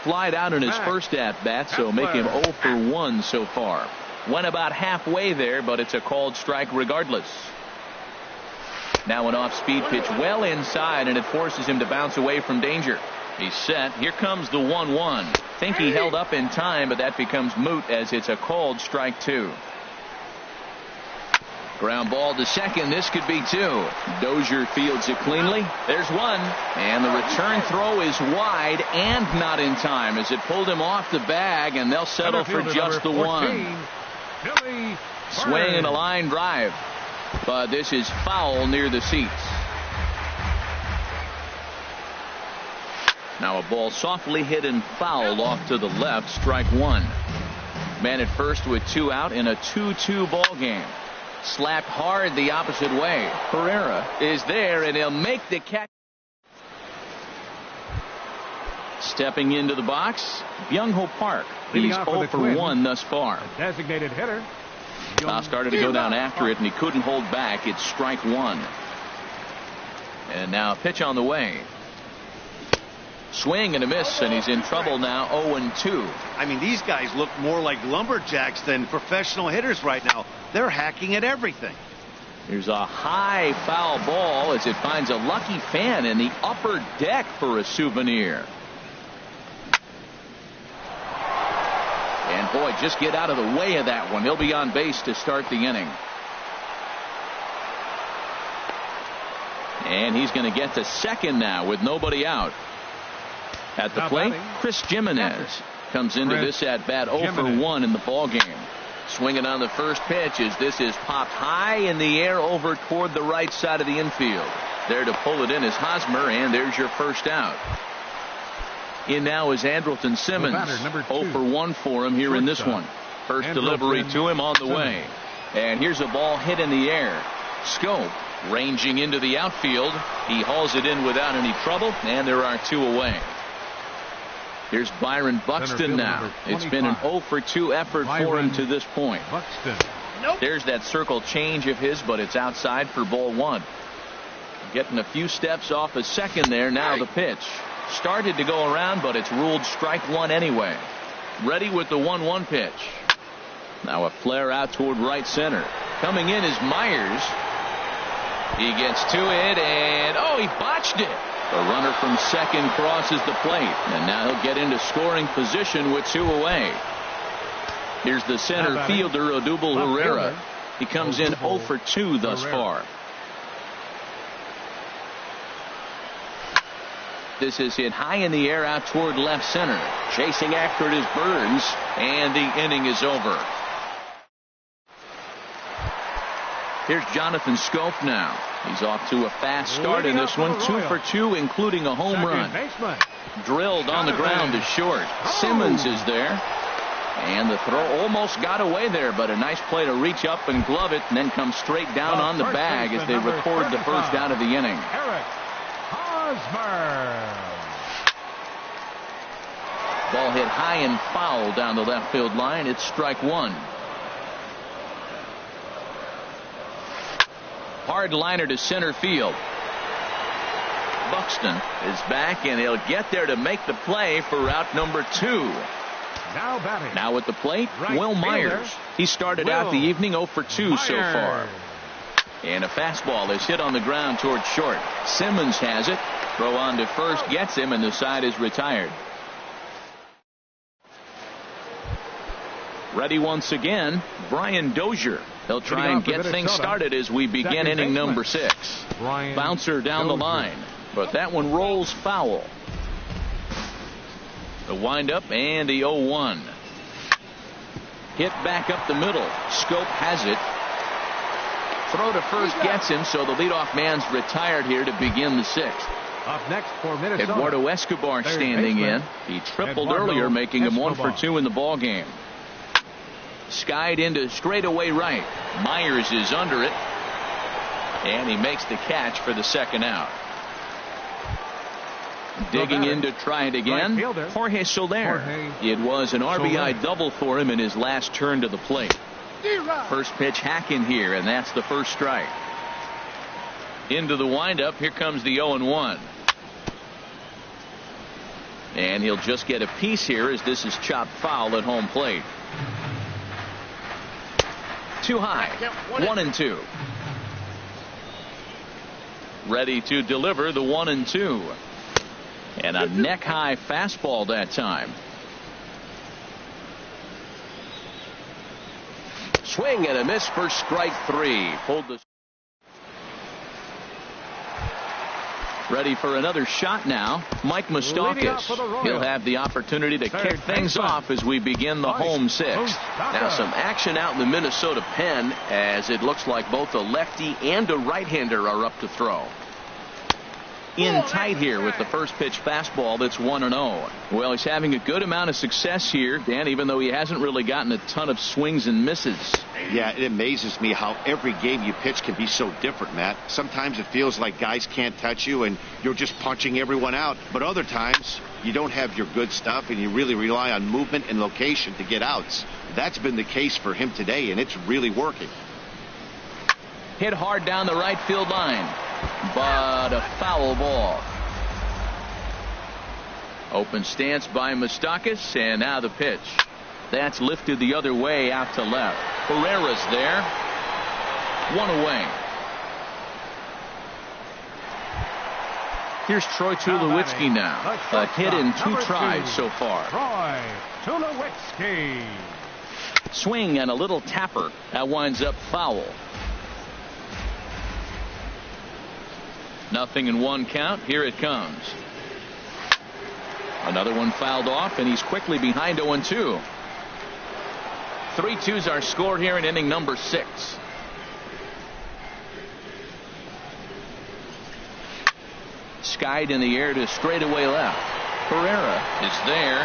Flied out in his first at bat, so make him 0 for 1 so far. Went about halfway there, but it's a called strike regardless. Now an off-speed pitch well inside, and it forces him to bounce away from danger. He's set. Here comes the 1-1. Think he held up in time, but that becomes moot as it's a called strike two. Ground ball to second. This could be two. Dozier fields it cleanly. There's one. And the return throw is wide and not in time as it pulled him off the bag, and they'll settle for just the 1. Swing and a line drive. But this is foul near the seats. Now a ball softly hit and fouled off to the left. Strike one. Man at first with 2 out in a 2-2 ball game. Slapped hard the opposite way. Herrera is there, and he'll make the catch. Stepping into the box, Byung-Ho Park. He's 0 for 1 thus far. Designated hitter. Now started to go down after it, and he couldn't hold back. It's strike one. And now a pitch on the way. Swing and a miss, and he's in trouble now. 0-2. I mean, these guys look more like lumberjacks than professional hitters right now. They're hacking at everything. Here's a high foul ball as it finds a lucky fan in the upper deck for a souvenir. And boy, just get out of the way of that one. He'll be on base to start the inning. And he's going to get to second now with nobody out. At the plate, Chris Jimenez comes into this at bat 0 for 1 in the ball game. Swinging on the first pitch as this is popped high in the air over toward the right side of the infield. There to pull it in is Hosmer, and there's your first out. In now is Andrelton Simmons. 0 for 1 for him here in this one. First delivery to him on the way. And here's a ball hit in the air. Scope ranging into the outfield. He hauls it in without any trouble, and there are 2 away. Here's Byron Buxton now. It's been an 0 for 2 effort for him to this point. There's that circle change of his, but it's outside for ball 1. Getting a few steps off a second there. Now the pitch. Started to go around, but it's ruled strike 1 anyway. Ready with the 1-1 pitch. Now a flare out toward right center. Coming in is Myers. He gets to it, and he botched it. The runner from second crosses the plate, and now he'll get into scoring position with 2 away. Here's the center fielder, Odubel Herrera. He comes in 0 for 2 thus far. This is hit high in the air out toward left center. Chasing after it is Burns, and the inning is over. Here's Jonathan Scope now. He's off to a fast start in this one. 2 for 2, including a home run. Drilled on the ground to short. Simmons is there. And the throw almost got away there, but a nice play to reach up and glove it, and then come straight down on the bag as they record the first out of the inning. Ball hit high and foul down the left field line. It's strike 1. Hard liner to center field. Buxton is back, and he'll get there to make the play for out number 2. Now at the plate, Will Myers. He started out the evening 0 for 2 so far. And a fastball is hit on the ground towards short. Simmons has it. Throw on to first gets him, and the side is retired. Ready once again, Brian Dozier. He'll try and get things started as we begin inning number 6. Bouncer down the line, but that one rolls foul. The windup and the 0-1. Hit back up the middle. Scope has it. Throw to first gets him, so the leadoff man's retired here to begin the 6th. Up next for Minnesota, Eduardo Escobar standing in. He tripled earlier, making him 1 for 2 in the ball game. Skied into straightaway right. Myers is under it, and he makes the catch for the second out. Digging in to try it again, Jorge Soler. It was an RBI double for him in his last turn to the plate. First pitch hacking here, and that's the first strike. Into the windup, here comes the 0-1. And he'll just get a piece here as this is chopped foul at home plate. Too high, 1-2. Ready to deliver the 1-2. And a neck-high fastball that time. Swing and a miss for strike 3. Pulled the. Ready for another shot now. Mike Moustakas. He'll have the opportunity to kick things off as we begin the home 6th. Now some action out in the Minnesota pen as it looks like both a lefty and a right-hander are up to throw. In tight here with the first pitch fastball that's 1-0. Well, he's having a good amount of success here, Dan, even though he hasn't really gotten a ton of swings and misses. Yeah, it amazes me how every game you pitch can be so different, Matt. Sometimes it feels like guys can't touch you and you're just punching everyone out. But other times you don't have your good stuff and you really rely on movement and location to get outs. That's been the case for him today, and it's really working. Hit hard down the right field line, but a foul ball. Open stance by Moustakas, and now the pitch. That's lifted the other way out to left. Pereira's there. 1 away. Here's Troy Tulowitzki now. A hit in 2 tries so far. Troy Tulowitzki. Swing and a little tapper. That winds up foul. 0-1 count. Here it comes. Another one fouled off, and he's quickly behind 0-2. 3-2s are scored here in inning number 6. Skied in the air to straightaway left. Pereira is there.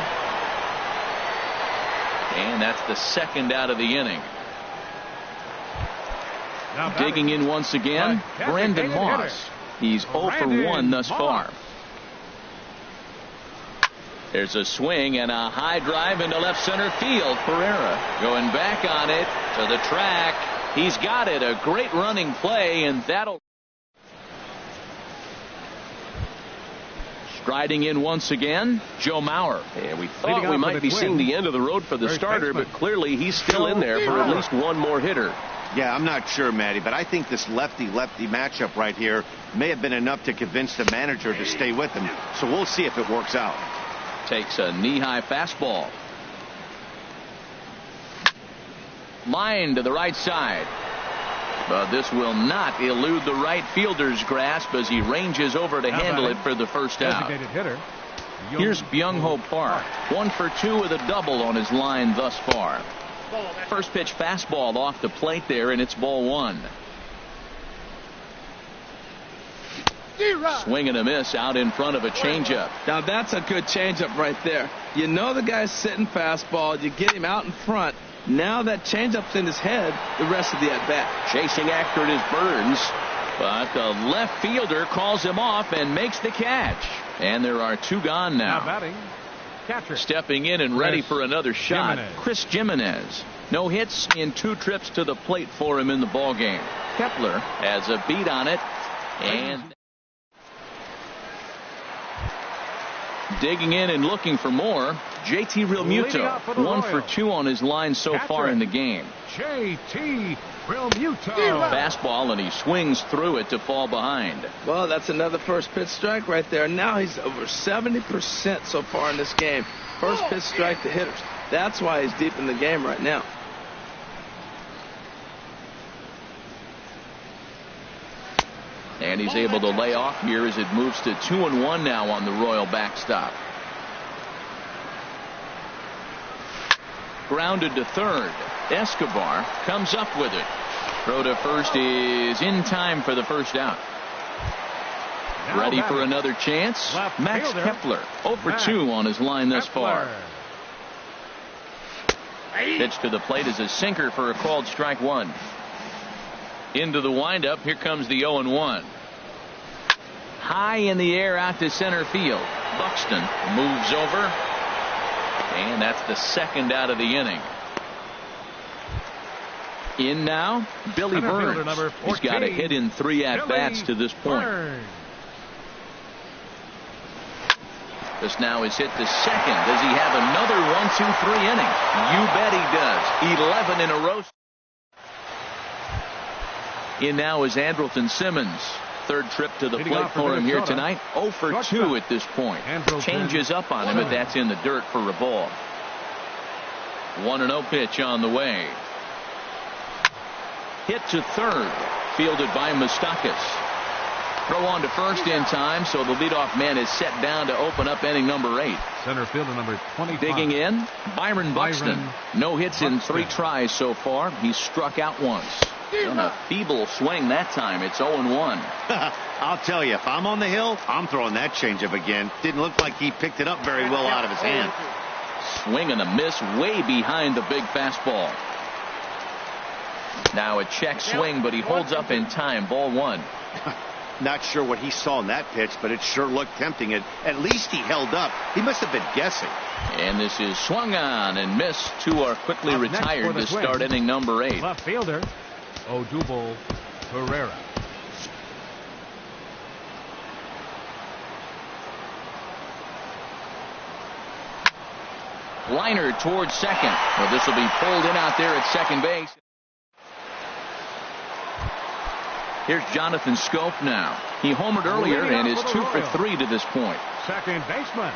And that's the second out of the inning. Digging in once again, Brandon Moss. He's 0 for 1 thus far. There's a swing and a high drive into left center field. Pereira going back on it to the track. He's got it. A great running play, and that'll. Striding in once again, Joe Mauer. Yeah, we thought we might be seeing the end of the road for the starter, but clearly he's still in there for at least one more hitter. Yeah, I'm not sure, Matty, but I think this lefty-lefty matchup right here may have been enough to convince the manager to stay with him. So we'll see if it works out. Takes a knee-high fastball. Line to the right side. But this will not elude the right fielder's grasp as he ranges over to handle it for the first out. Here's Byung-Ho Park. 1 for 2 with a double on his line thus far. First pitch fastball off the plate there, and it's ball 1. Swing and a miss out in front of a changeup. Now that's a good changeup right there. You know the guy's sitting fastball. You get him out in front. Now that changeup's in his head the rest of the at-bat. Chasing after it is Burns, but the left fielder calls him off and makes the catch. And there are 2 gone now. Batting, catcher. Stepping in and ready for another shot, Chris Jimenez. No hits in 2 trips to the plate for him in the ball game. Kepler has a beat on it, and digging in and looking for more, JT Realmuto. 1 for 2 on his line so far in the game. JT Realmuto. Fastball, and he swings through it to fall behind. Well, that's another first pitch strike right there. Now he's over 70% so far in this game. First pitch strike to hitters. That's why he's deep in the game right now. And he's able to lay off here as it moves to 2-1 now on the Royal backstop. Grounded to third. Escobar comes up with it. Throw to first is in time for the first out. Ready for another chance? Max Kepler, 0 for 2 on his line thus far. Pitch to the plate is a sinker for a called strike one. Into the windup. Here comes the 0-1. High in the air out to center field. Buxton moves over. And that's the second out of the inning. In now, Billy Burns. He's got a hit in 3 at-bats to this point. This now is hit to second. Does he have another 1-2-3 inning? You bet he does. 11 in a row. In now is Andrelton Simmons. Third trip to the plate for him here tonight. 0 for 2 at this point. Changes up on him, but that's in the dirt for a ball. 1-0 pitch on the way. Hit to third. Fielded by Moustakas. Throw on to first in time, so the leadoff man is set down to open up inning number 8. Center fielder number 25. Digging in, Byron Buxton. No hits in 3 tries so far. He's struck out once. And a feeble swing that time. It's 0-1. I'll tell you, if I'm on the hill, I'm throwing that changeup again. Didn't look like he picked it up very well out of his hand. Swing and a miss way behind the big fastball. Now a check swing, but he holds up in time. Ball 1. Not sure what he saw in that pitch, but it sure looked tempting. At least he held up. He must have been guessing. And this is swung on and missed. 2 are quickly retired to start inning number 8. Left fielder, Odubel Herrera. Liner towards second. Well, this will be pulled in out there at second base. Here's Jonathan Scope now. He homered earlier and is 2 for 3 to this point. Second baseman,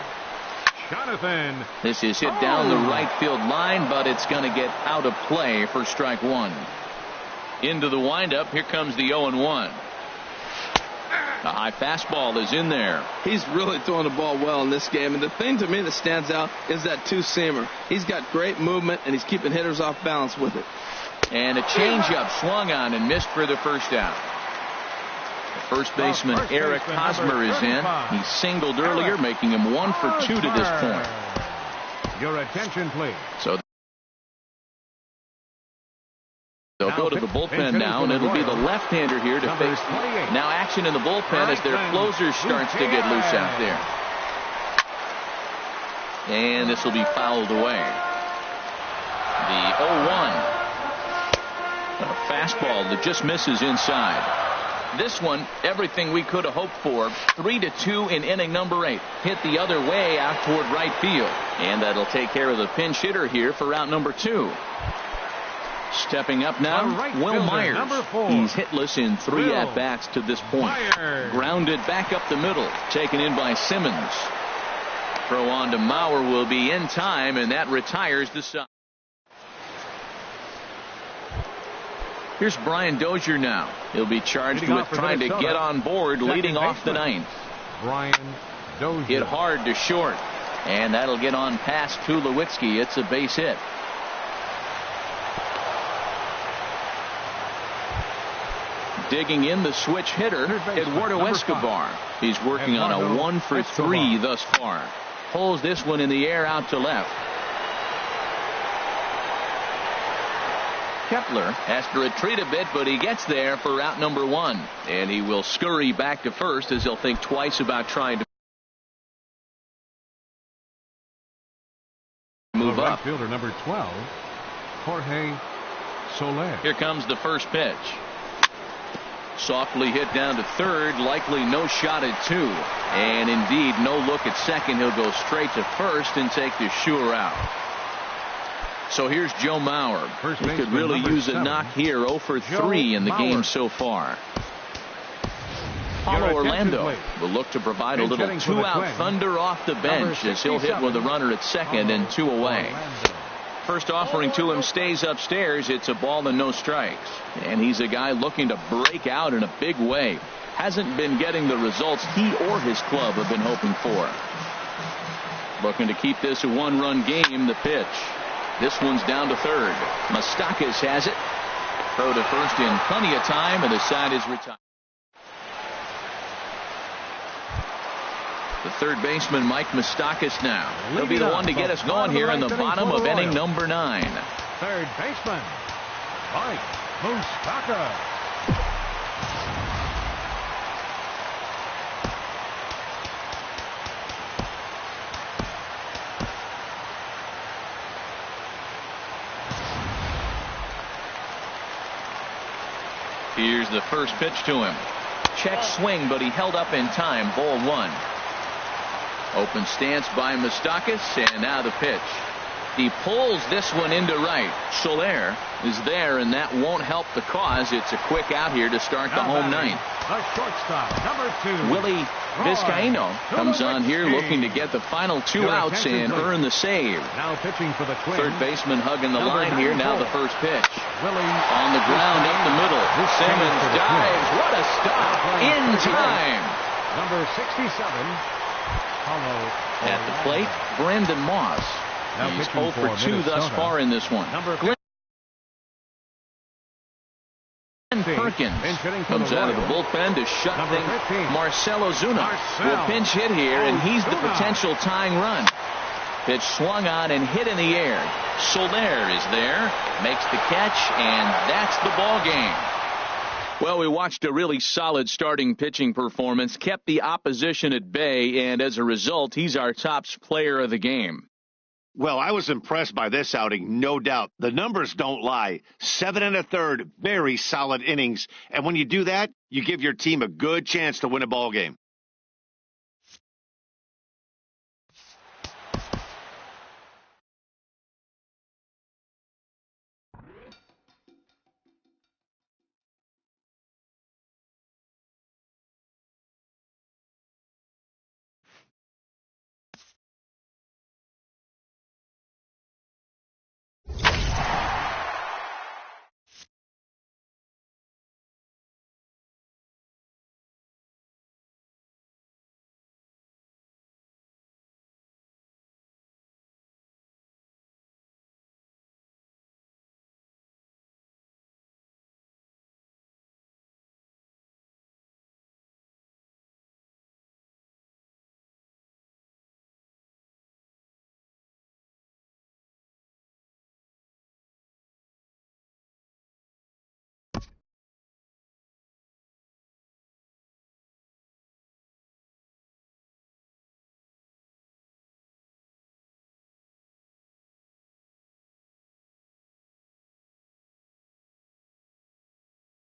Jonathan. This is hit down the right field line, but it's going to get out of play for strike 1. Into the windup. Here comes the 0-1. The high fastball is in there. He's really throwing the ball well in this game. And the thing to me that stands out is that two-seamer. He's got great movement, and he's keeping hitters off balance with it. And a changeup swung on and missed for the first out. The first baseman, Eric Hosmer, is in. He singled earlier, making him 1 for 2 to this point. Your attention, please. So they'll go to the bullpen now, and it'll be the left-hander here to face. Now action in the bullpen as their closer starts to get loose out there. And this will be fouled away. The 0-1. A fastball that just misses inside. This one, everything we could have hoped for. 3-2 in inning number 8. Hit the other way out toward right field. And that'll take care of the pinch hitter here for out number 2. Stepping up now, Will Myers. He's hitless in 3 at-bats to this point. Grounded back up the middle. Taken in by Simmons. Throw on to Mauer will be in time, and that retires the side. Here's Brian Dozier now. He'll be charged with trying to get on board, leading off the 9th. Brian Dozier. Hit hard to short, and that'll get on past Tulowitzki. It's a base hit. Digging in the switch hitter, Eduardo Escobar. He's working on a 1 for 3 thus far. Pulls this one in the air out to left. Kepler has to retreat a bit, but he gets there for out number 1. And he will scurry back to first as he'll think twice about trying to move up. Right fielder number 12, Jorge Soler. Here comes the first pitch. Softly hit down to third, likely no shot at 2. And indeed, no look at second. He'll go straight to first and take the sure out. So here's Joe Mauer. He could really use a knock here. 0 for 3 in the game so far. Paulo Orlando will look to provide a little 2-out thunder off the bench as he'll hit with a runner at second and 2 away. First offering to him stays upstairs. It's a ball and no strikes. And he's a guy looking to break out in a big way. Hasn't been getting the results he or his club have been hoping for. Looking to keep this a 1-run game. The pitch. This one's down to third. Moustakas has it. Throw to first in plenty of time, and the side is retired. The third baseman, Mike Moustakas now. He'll be the one to get us going here in the bottom of inning number 9. Third baseman, Mike Moustakas. Here's the first pitch to him. Check swing, but he held up in time. Ball 1. Open stance by Moustakas, and now the pitch. He pulls this one into right. Soler is there, and that won't help the cause. It's a quick out here to start the home ninth. A shortstop, number 2. Willie Vizcaíno comes on here looking to get the final 2 outs and earn the save. Now pitching for the Twins. Third baseman hugging the line here. Now the first pitch. Willie On the ground up the middle. Simmons dives. What a stop. In time. Number 67. At the plate, Brandon Moss. He's 0 for 2 thus far in this one. Perkins comes out of the bullpen to shut things. Marcell Ozuna will pinch hit here, and he's the potential tying run. Pitch swung on and hit in the air. Soler is there, makes the catch, and that's the ball game. Well, we watched a really solid starting pitching performance, kept the opposition at bay, and as a result, he's our top player of the game. Well, I was impressed by this outing, no doubt. The numbers don't lie. 7 1/3, very solid innings. And when you do that, you give your team a good chance to win a ball game.